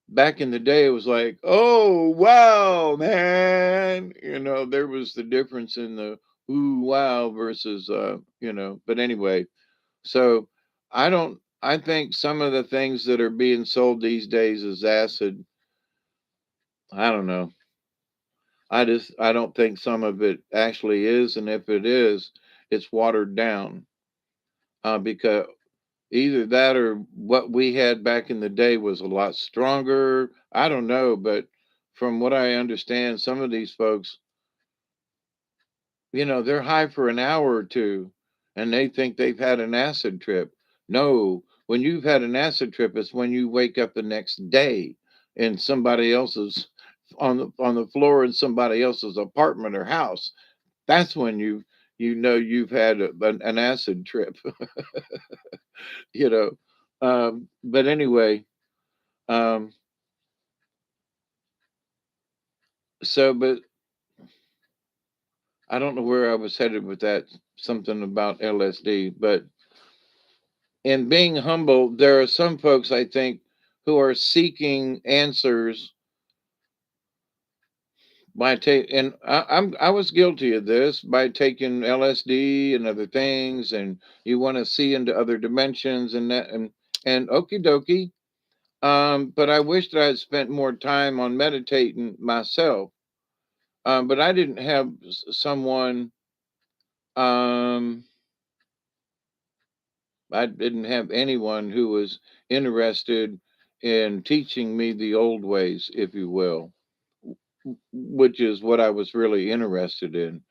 S1: back in the day, it was like, oh, wow, man. There was the difference in the ooh, wow versus, but anyway, so I think some of the things that are being sold these days as acid, I don't know. I don't think some of it actually is. And if it is, it's watered down because either that or what we had back in the day was a lot stronger. I don't know, but from what I understand, some of these folks, they're high for an hour or two and they think they've had an acid trip. No, when you've had an acid trip, it's when you wake up the next day and somebody else's on the floor in somebody else's apartment or house. That's when you've had an acid trip, you know. But anyway, um, but I don't know where I was headed with that. Something about LSD, but in being humble, there are some folks I think who are seeking answers by and I was guilty of this by taking LSD and other things, and you want to see into other dimensions and that and okie dokie. But I wished I had spent more time on meditating myself. But I didn't have someone. Um, I didn't have anyone who was interested in teaching me the old ways, if you will, which is what I was really interested in.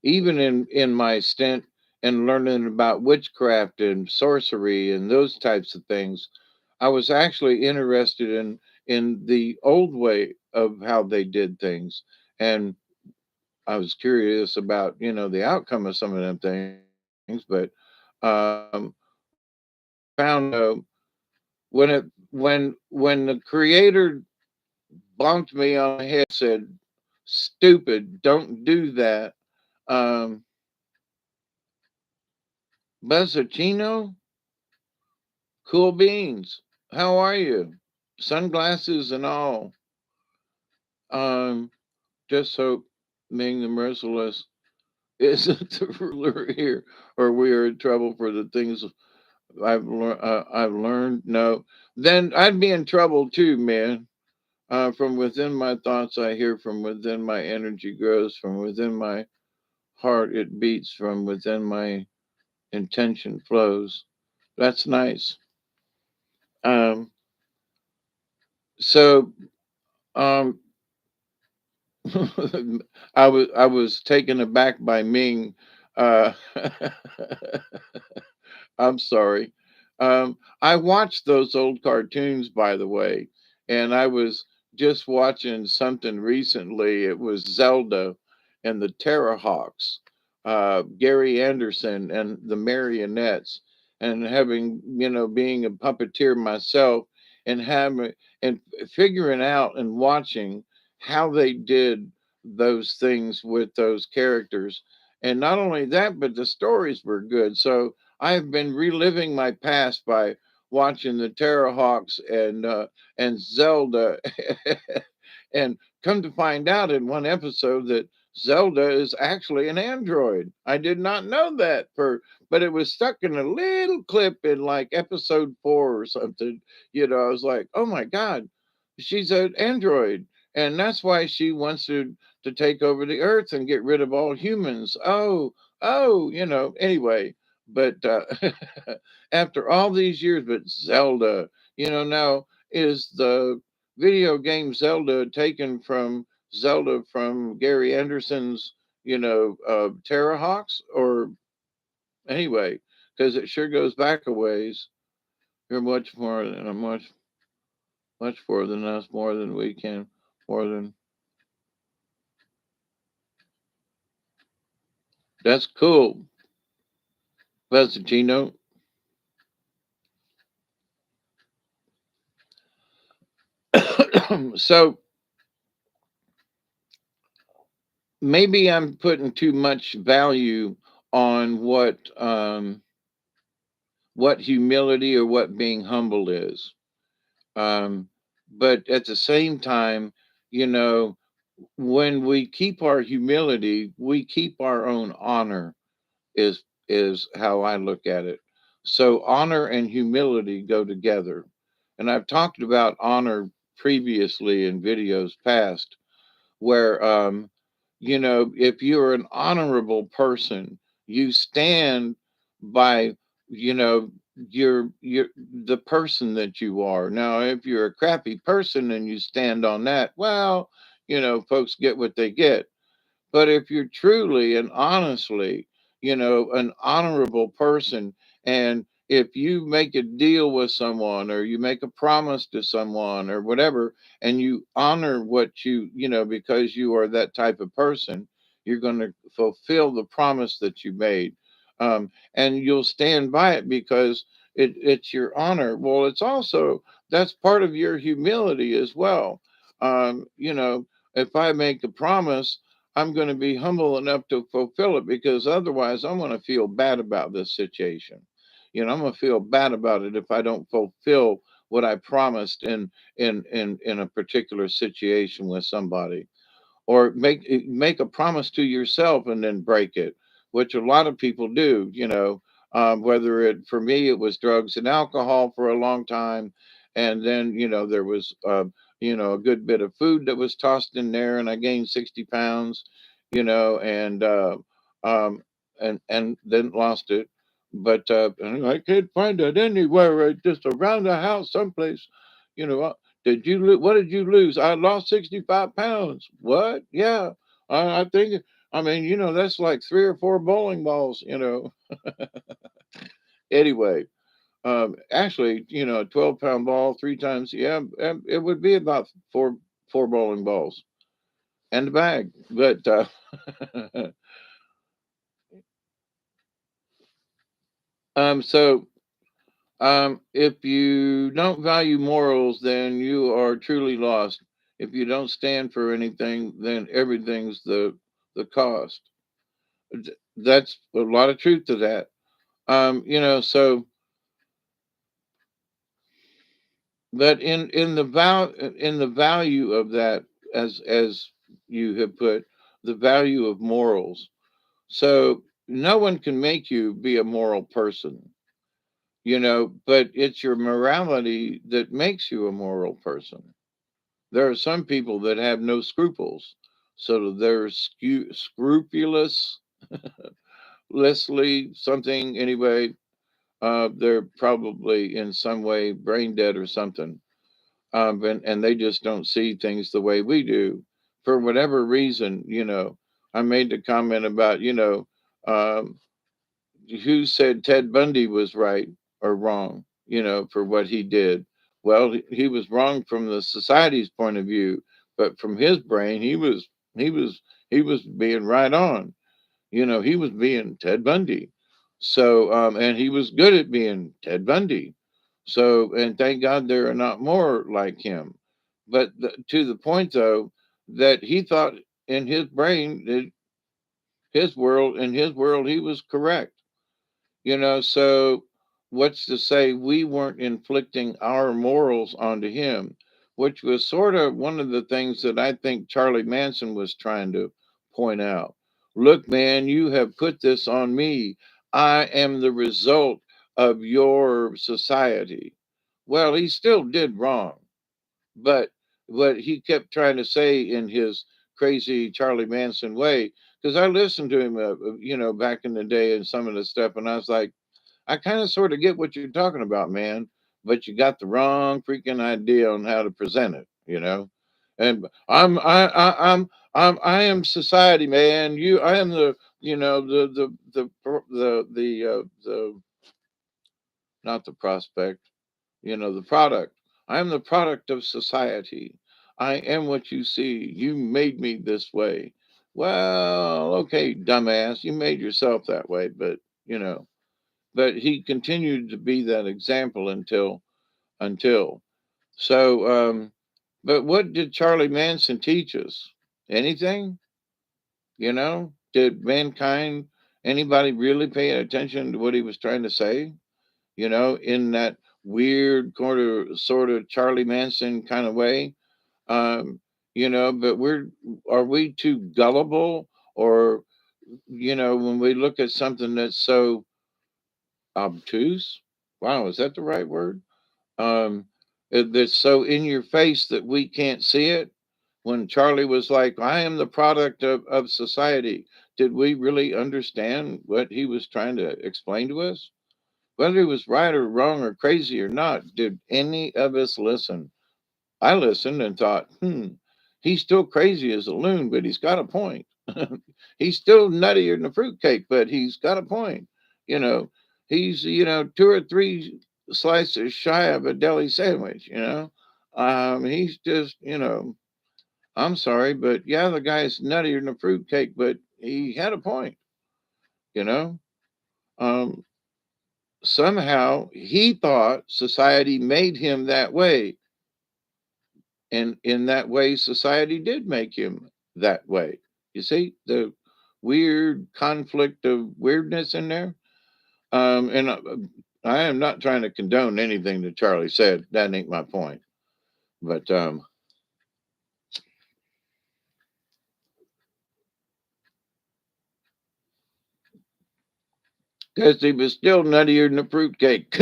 S1: Even in my stint and learning about witchcraft and sorcery and those types of things, I was actually interested in the old way of how they did things, and I was curious about the outcome of some of them things. But found when the creator bonked me on the head, said, "Stupid, don't do that." Um, Buzzachino, cool beans. How are you? Sunglasses and all. Um, just hope Ming the Merciless isn't the ruler here, or we are in trouble for the things I've learned. No, then I'd be in trouble too, man. From within my thoughts, I hear. From within my energy grows. From within my heart, it beats. From within my intention flows. That's nice. Um, so um, I was taken aback by Ming Uh, I'm sorry. I watched those old cartoons, by the way, and I was just watching something recently. It was Zelda and the Terrahawks, Gary Anderson and the Marionettes, and having, being a puppeteer myself and having and figuring out and watching how they did those things with those characters. And not only that, but the stories were good. So I've been reliving my past by watching the Terrahawks and Zelda, and come to find out in one episode that Zelda is actually an android. I did not know that but it was stuck in a little clip in like episode 4 or something. I was like, oh my God, she's an android. And that's why she wants to take over the earth and get rid of all humans. Oh, anyway, but after all these years, but Zelda, now is the video game Zelda taken from Zelda from Gary Anderson's, Terrahawks? Or anyway, because it sure goes back a ways. You're much more than much more than us, more than we can, more than that's cool. Vesagino. So maybe I'm putting too much value on what humility or what being humble is. Um, but at the same time, you know, when we keep our humility, we keep our own honor. Is how I look at it. So honor and humility go together, and I've talked about honor previously in videos past where if you're an honorable person, you stand by, you know you're the person that you are. Now if you're a crappy person and you stand on that, well, folks get what they get. But if you're truly and honestly, an honorable person, and if you make a deal with someone or you make a promise to someone or whatever, and you honor what because you are that type of person, you're going to fulfill the promise that you made. And you'll stand by it because it's your honor. Well, it's also, that's part of your humility as well. If I make a promise, I'm going to be humble enough to fulfill it, because otherwise I'm going to feel bad about this situation. I'm going to feel bad about it if I don't fulfill what I promised in a particular situation with somebody. Or make a promise to yourself and then break it, which a lot of people do. Whether it for me it was drugs and alcohol for a long time, and then there was a good bit of food that was tossed in there, and I gained 60 pounds, and um, and then lost it. But and I can't find it anywhere. Just around the house, someplace. You know, what did you lose? I lost 65 pounds. What? Yeah. I think, I mean, that's like 3 or 4 bowling balls, Anyway, actually, a 12-pound ball 3 times, yeah, it would be about four bowling balls and a bag. But, so, if you don't value morals, then you are truly lost. If you don't stand for anything, then everything's the cost. That's a lot of truth to that. So but in the value of that, as you have put, the value of morals. So no one can make you be a moral person, but it's your morality that makes you a moral person. There are some people that have no scruples, so they're scrupulously something anyway. They're probably in some way brain dead or something, and they just don't see things the way we do for whatever reason. I made the comment about Um, who said Ted Bundy was right or wrong, for what he did? Well, he was wrong from the society's point of view, but from his brain, he was he was being right on. He was being Ted Bundy. So, and he was good at being Ted Bundy. So, and thank God there are not more like him. But to the point, though, that he thought in his brain, in his world, he was correct. So what's to say we weren't inflicting our morals onto him, which was sort of one of the things that I think Charlie Manson was trying to point out. Look, man, you have put this on me. I am the result of your society. Well, he still did wrong, but what he kept trying to say in his crazy Charlie Manson way, because I listened to him, back in the day and some of the stuff, and I was like, I kind of sort of get what you're talking about, man, but you got the wrong freaking idea on how to present it, And I am society, man. I am the, the not the prospect, the product. I am the product of society. I am what you see. You made me this way. Well, okay, dumbass, you made yourself that way, but you know but he continued to be that example until but what did Charlie Manson teach us? Anything? Did mankind, anybody really pay attention to what he was trying to say, in that weird sort of Charlie Manson kind of way? um but are we too gullible, or when we look at something that's so obtuse, wow, is that the right word? That's so in your face that we can't see it. When Charlie was like, I am the product of society, did we really understand what he was trying to explain to us? Whether he was right or wrong or crazy or not, did any of us listen? I listened and thought, he's still crazy as a loon, but he's got a point. He's still nuttier than a fruitcake, but he's got a point. You know, he's, two or three slices shy of a deli sandwich, he's just, I'm sorry, but yeah, the guy's nuttier than a fruitcake, but he had a point, you know. Um, Somehow he thought society made him that way, and in that way society did make him that way. You see the weird conflict of weirdness in there. And I am not trying to condone anything that Charlie said. That ain't my point. But because he was still nuttier than a fruitcake.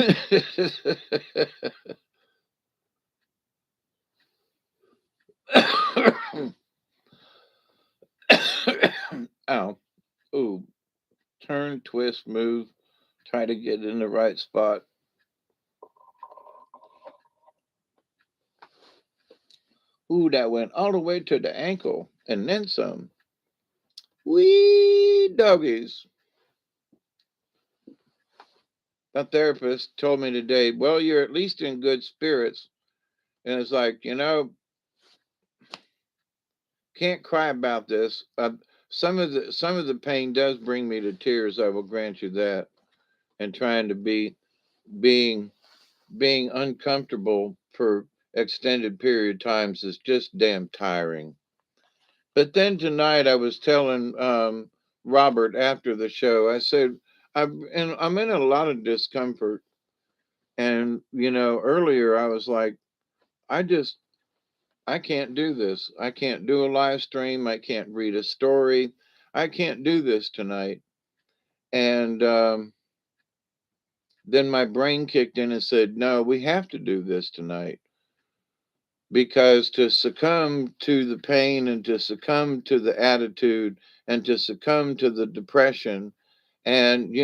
S1: Ow. Ooh. Turn, twist, move. Try to get in the right spot. Ooh, that went all the way to the ankle and then some. Wee doggies. A therapist told me today, well, you're at least in good spirits. And it's like, can't cry about this. Some of the pain does bring me to tears. I will grant you that. And trying to being being uncomfortable for extended period times is just damn tiring. But then tonight I was telling Robert after the show, I said, I'm in a lot of discomfort. And, earlier I was like, I just, I can't do this. I can't do a live stream. I can't read a story. I can't do this tonight. And then my brain kicked in and said, no, we have to do this tonight, because to succumb to the pain and to succumb to the attitude and to succumb to the depression, and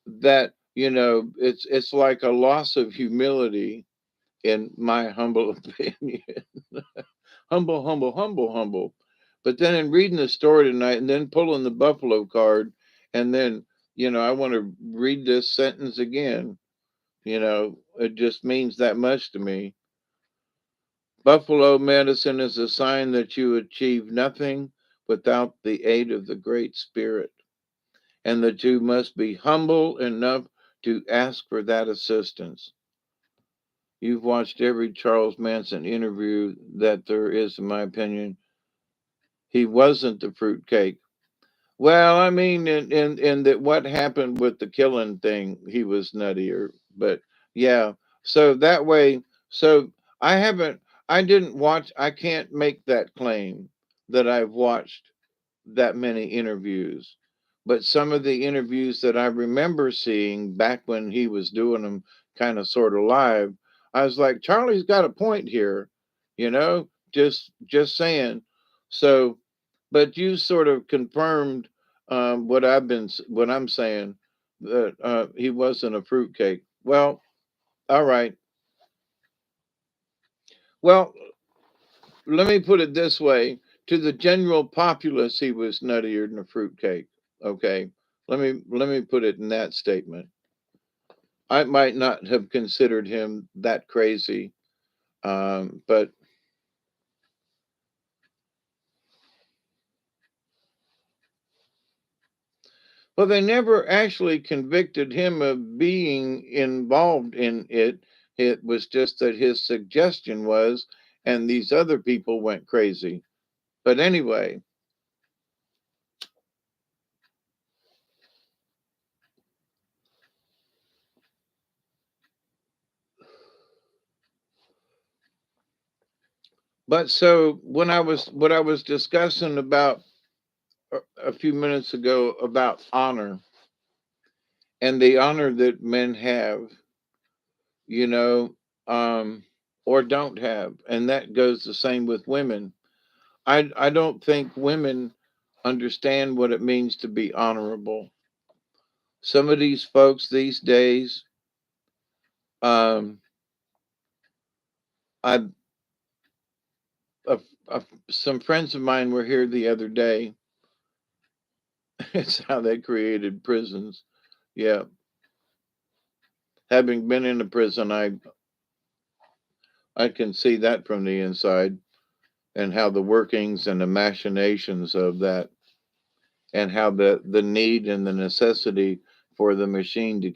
S1: that it's like a loss of humility, in my humble opinion. Humble, humble, humble, humble. But then in reading the story tonight and then pulling the Buffalo card And then, I want to read this sentence again. It just means that much to me. Buffalo medicine is a sign that you achieve nothing without the aid of the Great Spirit, and that you must be humble enough to ask for that assistance. You've watched every Charles Manson interview that there is, in my opinion. He wasn't the fruitcake. Well, I mean, in that what happened with the killing thing, he was nuttier. But yeah, so that way, so I haven't, I didn't watch, I can't make that claim that I've watched that many interviews. But some of the interviews that I remember seeing back when he was doing them kind of sort of live, I was like, Charlie's got a point here, just saying. So, but you sort of confirmed what I'm saying, that he wasn't a fruitcake. Well, all right. Well, let me put it this way: to the general populace, he was nuttier than a fruitcake. Okay, let me put it in that statement. I might not have considered him that crazy, but well, they never actually convicted him of being involved in it. It was just that his suggestion was, and these other people went crazy. But anyway, but so when what I was discussing about a few minutes ago about honor and the honor that men have, you know, um, or don't have, and that goes the same with women. I don't think women understand what it means to be honorable. Some of these folks these days, um, I some friends of mine were here the other day. It's how they created prisons. Yeah, having been in a prison, I can see that from the inside, and how the workings and the machinations of that, and how the need and the necessity for the machine to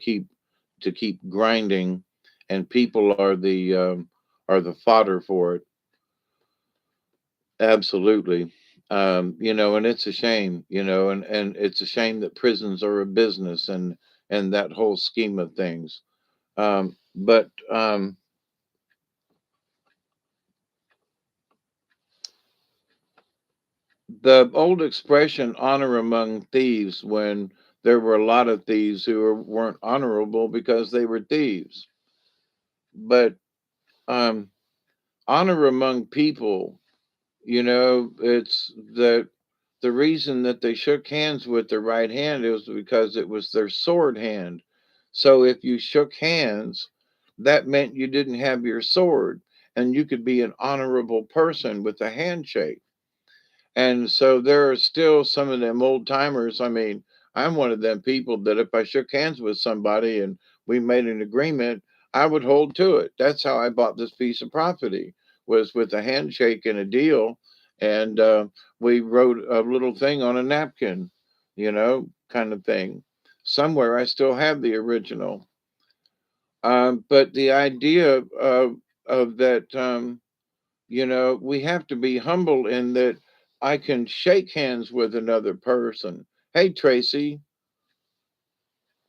S1: keep grinding, and people are the fodder for it. Absolutely. And it's a shame, and it's a shame that prisons are a business, and that whole scheme of things. But the old expression "honor among thieves," when there were a lot of thieves who weren't honorable because they were thieves. But um, honor among people, it's the reason that they shook hands with their right hand is because it was their sword hand. So if you shook hands, that meant you didn't have your sword, and you could be an honorable person with a handshake. And so there are still some of them old timers. I mean, I'm one of them people that if I shook hands with somebody and we made an agreement, I would hold to it. That's how I bought this piece of property, was with a handshake and a deal. And we wrote a little thing on a napkin, kind of thing. Somewhere I still have the original. But the idea of that, we have to be humble in that I can shake hands with another person. Hey, Tracy.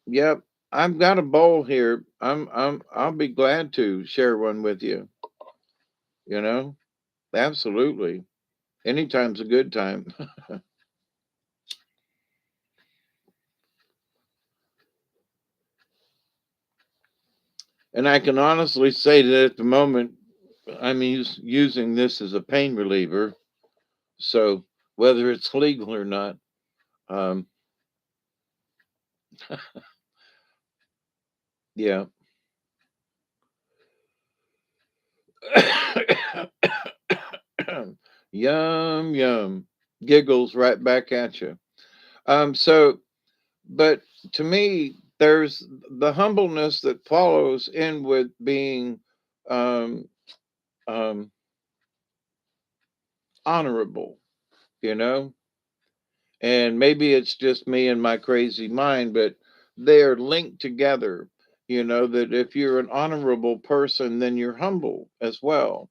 S1: Yep, I've got a bowl here. I'll be glad to share one with you. You know, absolutely. Anytime's a good time. And I can honestly say that at the moment, I'm using this as a pain reliever. So whether it's legal or not, um, yeah. Yum, yum. Giggles right back at you. So But to me, there's the humbleness that follows in with being um, um, honorable, you know? And maybe it's just me and my crazy mind, but they're linked together. That if you're an honorable person, then you're humble as well.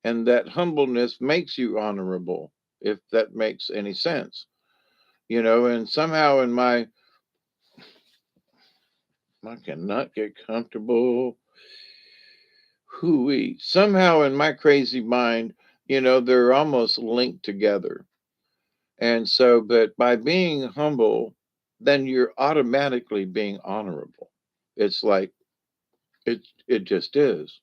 S1: And that humbleness makes you honorable, if that makes any sense. And somehow in I cannot get comfortable. Hooey. Somehow in my crazy mind, they're almost linked together. And so, but by being humble, then you're automatically being honorable. It's like it just is.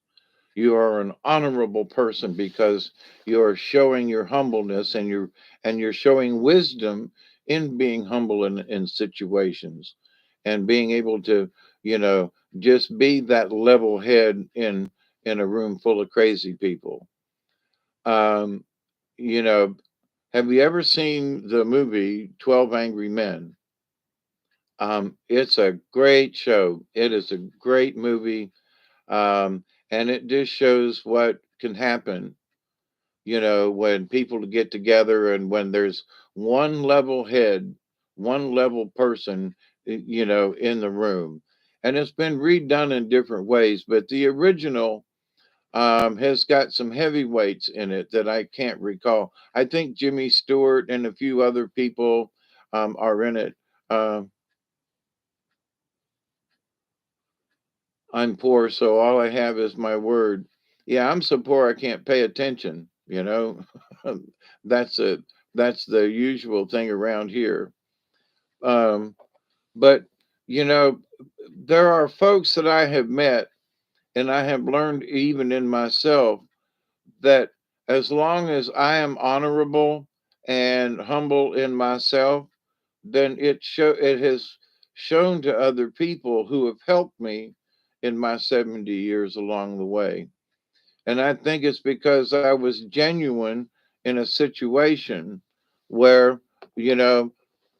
S1: You are an honorable person because you are showing your humbleness, and you're showing wisdom in being humble in situations, and being able to, just be that level head in a room full of crazy people. Um, you know, have you ever seen the movie 12 Angry Men? It's a great show. It is a great movie. And it just shows what can happen, when people get together, and when there's one level head, one level person, in the room. And it's been redone in different ways, but the original has got some heavyweights in it that I can't recall. I think Jimmy Stewart and a few other people are in it. Um, I'm poor, so all I have is my word. Yeah, I'm so poor I can't pay attention, that's a that's the usual thing around here. Um, but you know, there are folks that I have met, and I have learned even in myself, that as long as I am honorable and humble in myself, then it has shown to other people who have helped me in my 70 years along the way. And I think it's because I was genuine in a situation where, you know,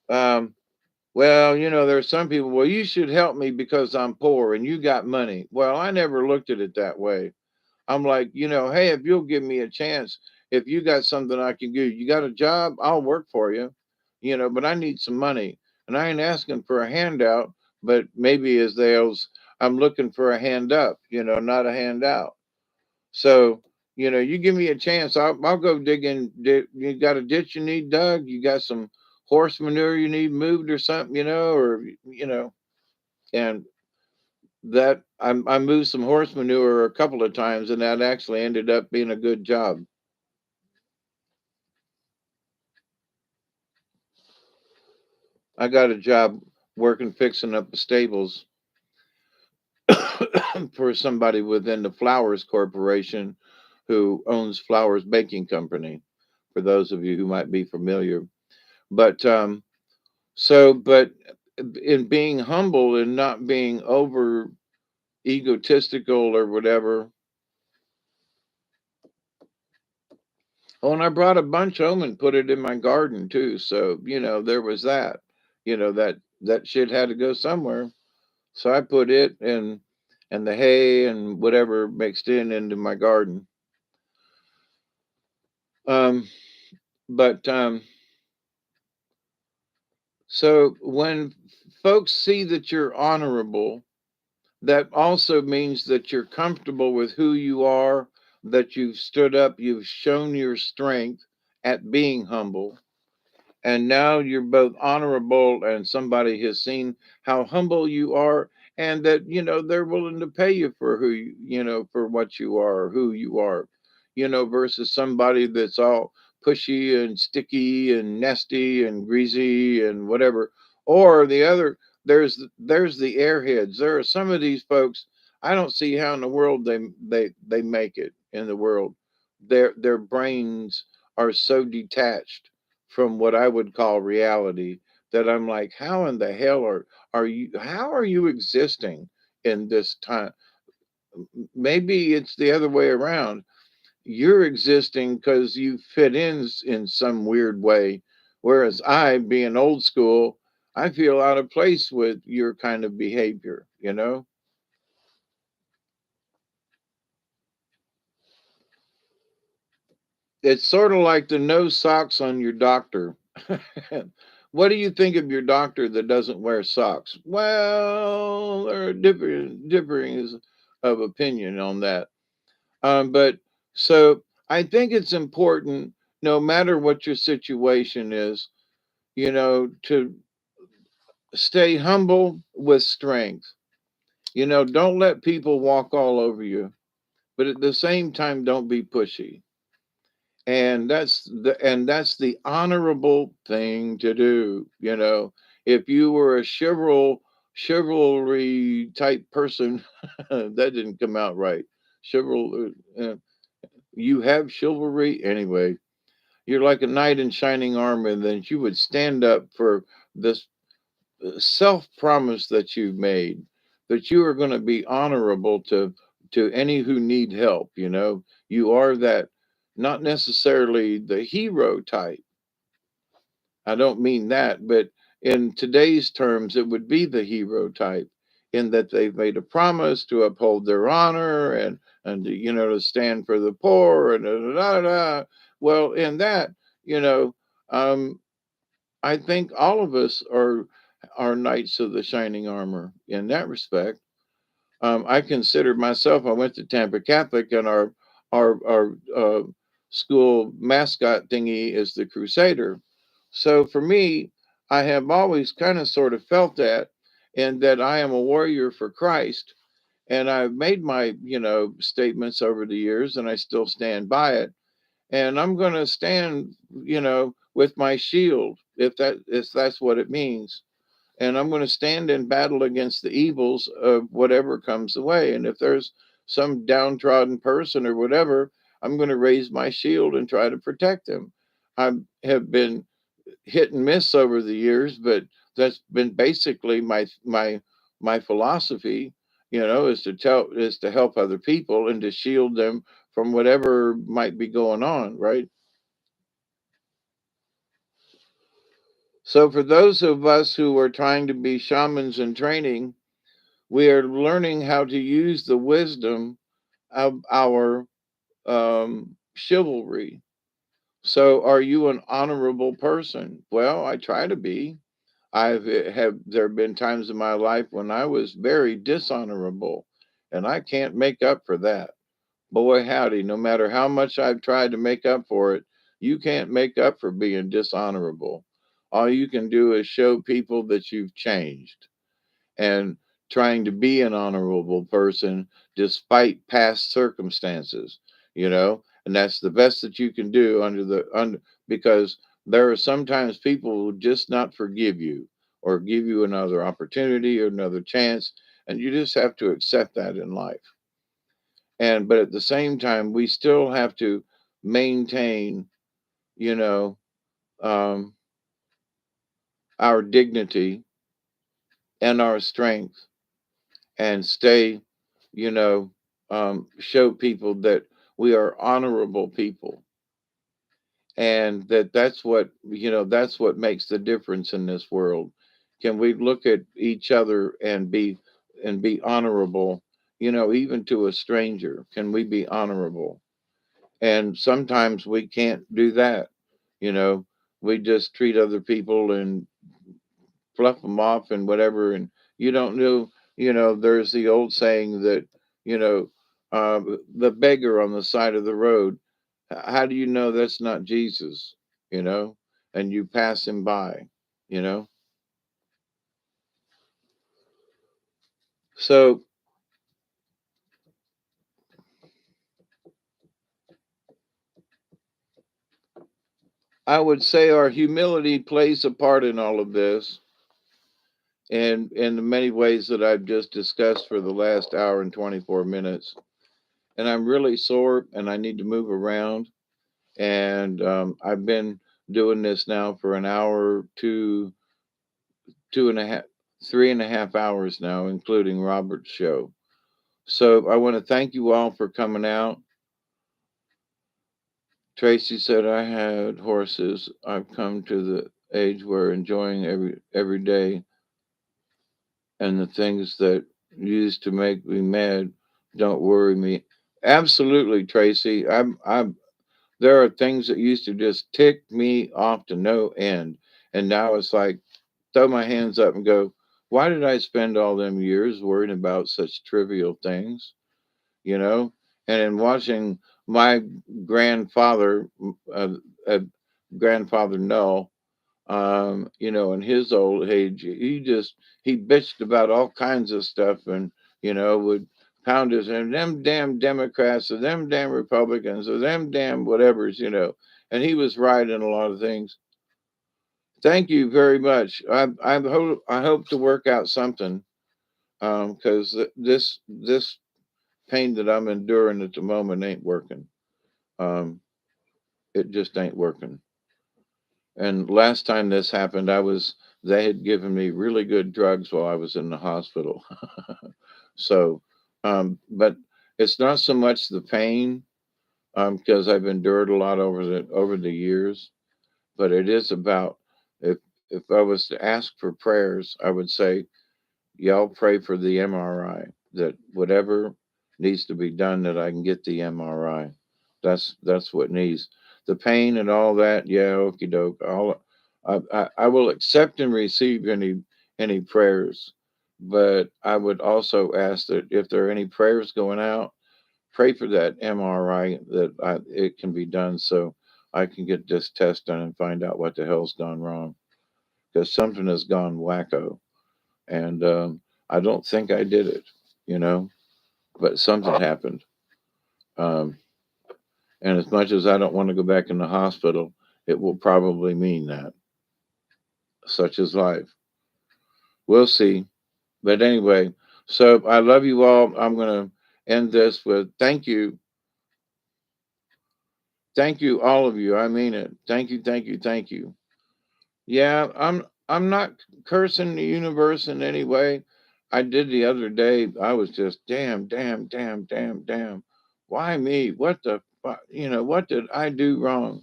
S1: um, well, there's some people, well, you should help me because I'm poor and you got money. Well, I never looked at it that way. I'm like, hey, if you'll give me a chance, if you got something I can do, you got a job, I'll work for you, but I need some money. And I ain't asking for a handout, but maybe as they'll, I'm looking for a hand up, not a handout. So, you give me a chance, I'll go dig in. You got a ditch you need dug? You got some horse manure you need moved or something, and that I moved some horse manure a couple of times, and that actually ended up being a good job. I got a job working fixing up the stables for somebody within the Flowers Corporation, who owns Flowers Baking Company, for those of you who might be familiar. But but in being humble and not being over egotistical or whatever. Oh, and I brought a bunch home and put it in my garden too. So, there was that. That shit had to go somewhere. So I put it and the hay and whatever mixed in into my garden. Um, but so when folks see that you're honorable, that also means that you're comfortable with who you are, that you've stood up, you've shown your strength at being humble, and now you're both honorable, and somebody has seen how humble you are, and that they're willing to pay you for who for what you are, who you are, versus somebody that's all pushy and sticky and nasty and greasy and whatever. Or the other, there's the airheads. There are some of these folks, I don't see how in the world they make it in the world. Their brains are so detached from what I would call reality, that I'm like, how in the hell how are you existing in this time? Maybe it's the other way around. You're existing because you fit in some weird way, whereas I, being old school, I feel out of place with your kind of behavior, you know? It's sort of like the no socks on your doctor. What do you think of your doctor that doesn't wear socks? Well, there are differings of opinion on that. But so I think it's important, no matter what your situation is, to stay humble with strength. Don't let people walk all over you, but at the same time, don't be pushy. And that's the honorable thing to do. If you were a chivalry type person, that didn't come out right. Chival, you have chivalry anyway. You're like a knight in shining armor, and then you would stand up for this self promise that you've made, that you are going to be honorable to any who need help. You are that, not necessarily the hero type. I don't mean that, but in today's terms, it would be the hero type, in that they've made a promise to uphold their honor and to stand for the poor and da, da, da, da. Well, in that, you know, um, I think all of us are knights of the shining armor in that respect. I consider myself. I went to Tampa Catholic, and our school mascot thingy is the Crusader. So for me, I have always kind of sort of felt that, and that I am a warrior for Christ. And I've made my statements over the years, and I still stand by it. And I'm going to stand, with my shield, if that's what it means, and I'm going to stand in battle against the evils of whatever comes the way. And if there's some downtrodden person or whatever, I'm going to raise my shield and try to protect them. I have been hit and miss over the years, but that's been basically my philosophy. Is to help other people and to shield them from whatever might be going on, right? So for those of us who are trying to be shamans in training, we are learning how to use the wisdom of our chivalry. So, are you an honorable person? Well, I try to be. Have there have been times in my life when I was very dishonorable, and I can't make up for that. Boy, howdy! No matter how much I've tried to make up for it, you can't make up for being dishonorable. All you can do is show people that you've changed, and trying to be an honorable person despite past circumstances, and that's the best that you can do under because there are sometimes people who just not forgive you or give you another opportunity or another chance, and you just have to accept that in life. But at the same time, we still have to maintain, you know um, our dignity and our strength, and stay, you know, show people that we are honorable people, and that's what makes the difference in this world. Can we look at each other and be honorable? Even to a stranger, can we be honorable? And sometimes we can't do that. You know, we just treat other people and fluff them off and whatever. And you don't know, there's the old saying that, you know, the beggar on the side of the road, how do you know that's not Jesus? You know, and you pass him by, you know. So I would say our humility plays a part in all of this, and in the many ways that I've just discussed for the last hour and 24 minutes. And I'm really sore and I need to move around. And I've been doing this now for an hour, two and a half, 3.5 hours now, including Robert's show. So I want to thank you all for coming out. Tracy said, I had horses. I've come to the age where enjoying every day and the things that used to make me mad don't worry me. Absolutely, Tracy. I'm there are things that used to just tick me off to no end. And now it's like throw my hands up and go, why did I spend all them years worrying about such trivial things? You know? And in watching my grandfather, uh, uh, grandfather Null, in his old age, he bitched about all kinds of stuff and, would pound his and them damn Democrats or them damn Republicans or them damn whatevers. And he was right in a lot of things. Thank you very much. I hope to work out something because this pain that I'm enduring at the moment ain't working. Um, it just ain't working. And last time this happened, they had given me really good drugs while I was in the hospital. So, but it's not so much the pain, because I've endured a lot over the years, but it is about if I was to ask for prayers, I would say y'all pray for the MRI that whatever needs to be done that I can get the MRI. That's what needs the pain and all that. Yeah, okie doke. I will accept and receive any prayers, but I would also ask that if there are any prayers going out, pray for that MRI it can be done so I can get this test done and find out what the hell's gone wrong because something has gone wacko and I don't think I did it, you know, but something happened. Um, and as much as I don't want to go back in the hospital, it will probably mean that. Such is life. We'll see. But anyway, so I love you all. I'm going to end this with thank you, all of you. I mean it. Thank you, thank you, thank you. Yeah, I'm not cursing the universe in any way. I did the other day. I was just damn, damn, damn, damn, damn. Why me? What the what did I do wrong?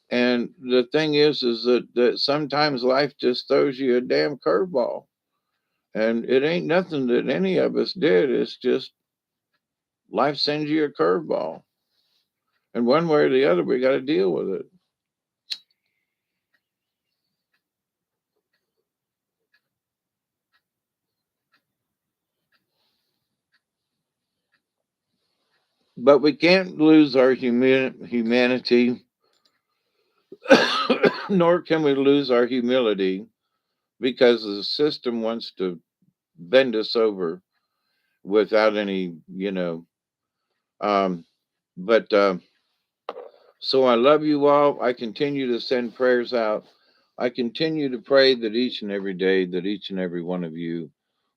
S1: And the thing is that sometimes life just throws you a damn curveball. And it ain't nothing that any of us did. It's just life sends you a curveball. And one way or the other, we got to deal with it. But we can't lose our humanity nor can we lose our humility because the system wants to bend us over without any, Um, but so I love you all. I continue to send prayers out. I continue to pray that each and every day, that each and every one of you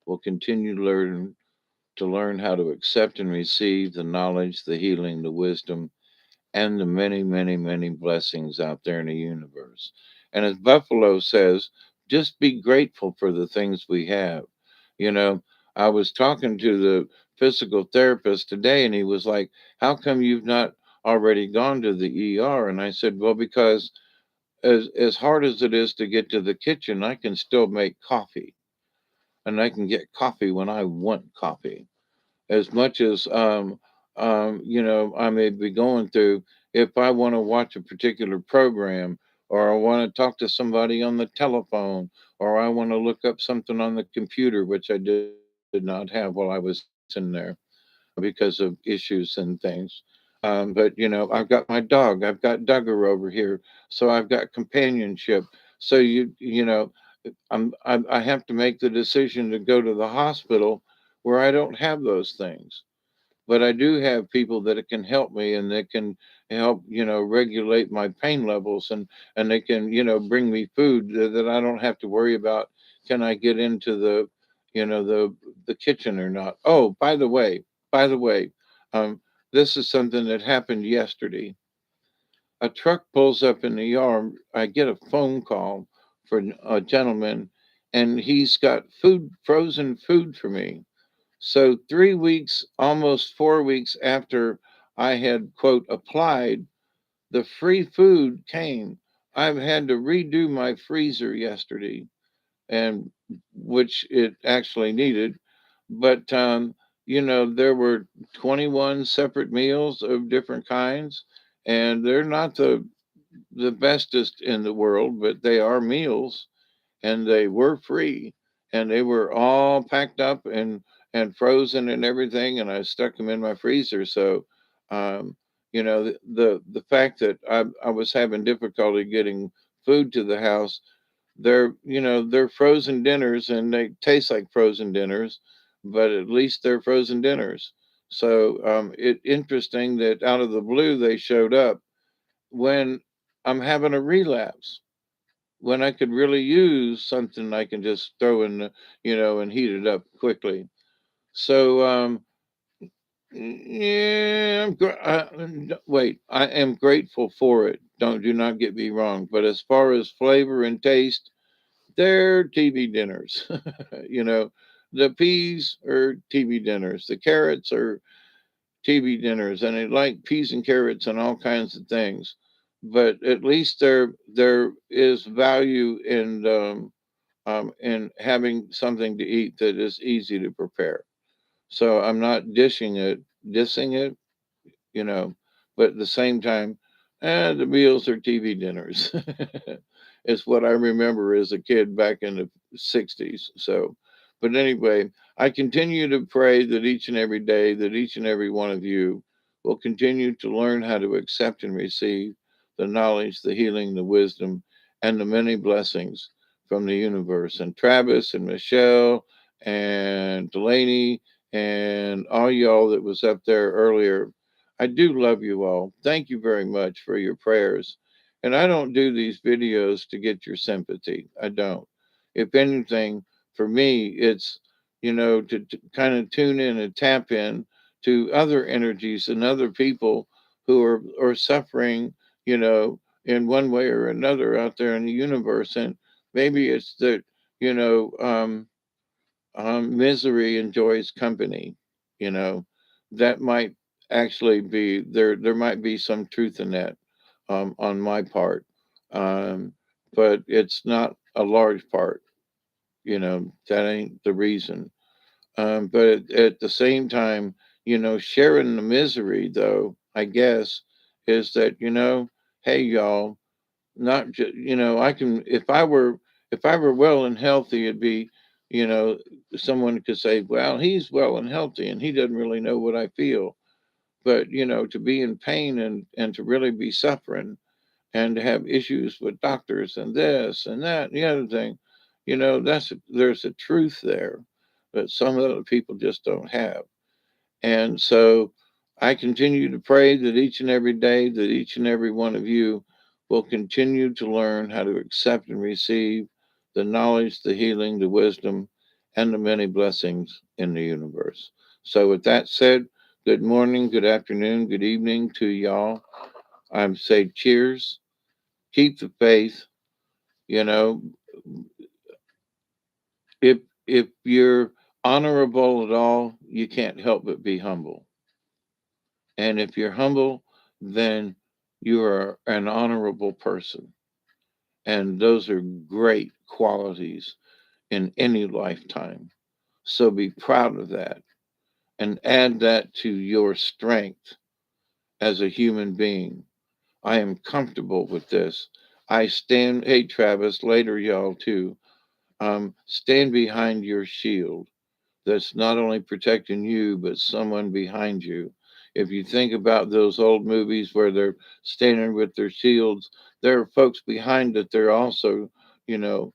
S1: will continue to learn how to accept and receive the knowledge, the healing, the wisdom, and the many, many, many blessings out there in the universe. And as Buffalo says, just be grateful for the things we have. You know, I was talking to the physical therapist today, and he was like, how come you've not already gone to the ER? And I said, well, because as hard as it is to get to the kitchen, I can still make coffee, and I can get coffee when I want coffee as much as I may be going through. If I want to watch a particular program, or I want to talk to somebody on the telephone, or I want to look up something on the computer, which I did not have while I was in there because of issues and things. But I've got my dog. I've got Duggar over here, so I've got companionship. So I have to make the decision to go to the hospital where I don't have those things, but I do have people that can help me and that can help, regulate my pain levels and they can, bring me food that I don't have to worry about. Can I get into the kitchen or not? Oh, by the way, um, this is something that happened yesterday. A truck pulls up in the yard. I get a phone call for a gentleman, and he's got frozen food for me. So 3 weeks, almost 4 weeks after I had, quote, applied, the free food came. I've had to redo my freezer yesterday, and which it actually needed. But there were 21 separate meals of different kinds, and they're not the bestest in the world, but they are meals, and they were free, and they were all packed up and frozen and everything, and I stuck them in my freezer. So, um, the fact that I was having difficulty getting food to the house, they're frozen dinners, and they taste like frozen dinners, but at least they're frozen dinners. So, it interesting that out of the blue they showed up when I'm having a relapse, when I could really use something I can just throw in, and heat it up quickly. So, yeah, wait, I am grateful for it. Do not get me wrong. But as far as flavor and taste, they're TV dinners. you know, the peas are TV dinners. The carrots are TV dinners, and they like peas and carrots and all kinds of things. But at least there is value in having something to eat that is easy to prepare. So I'm not dissing it, you know, but at the same time, the meals are TV dinners. It's what I remember as a kid back in the 60s. So, but anyway, I continue to pray that each and every day, that each and every one of you will continue to learn how to accept and receive the knowledge, the healing, the wisdom, and the many blessings from the universe. And Travis and Michelle and Delaney and all y'all that was up there earlier, I do love you all. Thank you very much for your prayers. And I don't do these videos to get your sympathy. I don't. If anything, for me, it's, to kind of tune in and tap in to other energies and other people who are suffering, in one way or another out there in the universe. And maybe it's that, you know, um, misery enjoys company. You know, that might actually be there. There might be some truth in that, on my part, um, but it's not a large part. That ain't the reason. But at the same time, sharing the misery, though, I guess, is that, hey, y'all, not just, I can, if I were well and healthy, it'd be, you know someone could say, well, he's well and healthy and he doesn't really know what I feel. But, to be in pain and to really be suffering, and to have issues with doctors and this and that and the other thing, there's a truth there that some other people just don't have. And so I continue to pray that each and every day, that each and every one of you will continue to learn how to accept and receive the knowledge, the healing, the wisdom, and the many blessings in the universe. So, with that said, good morning, good afternoon, good evening to y'all. I'm say cheers, keep the faith. You know, if if you're honorable at all, you can't help but be humble. And if you're humble, then you are an honorable person. And those are great qualities in any lifetime. So be proud of that and add that to your strength as a human being. I am comfortable with this. I stand, hey, Travis, later, y'all, too. Stand behind your shield that's not only protecting you, but someone behind you. If you think about those old movies where they're standing with their shields, there are folks behind that they're also, you know,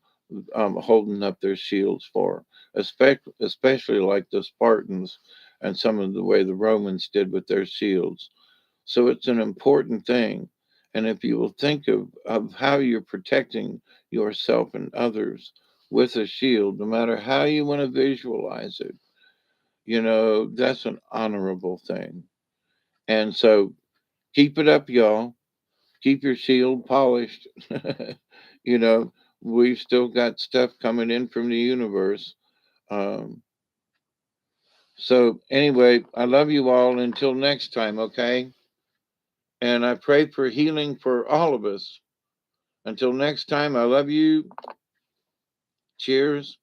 S1: holding up their shields for, especially like the Spartans and some of the way the Romans did with their shields. So it's an important thing. And if you will think of how you're protecting yourself and others with a shield, no matter how you want to visualize it, that's an honorable thing. And so keep it up, y'all. Keep your shield polished. you know, we've still got stuff coming in from the universe. Um, so, anyway, I love you all until next time, okay? And I pray for healing for all of us. Until next time, I love you. Cheers.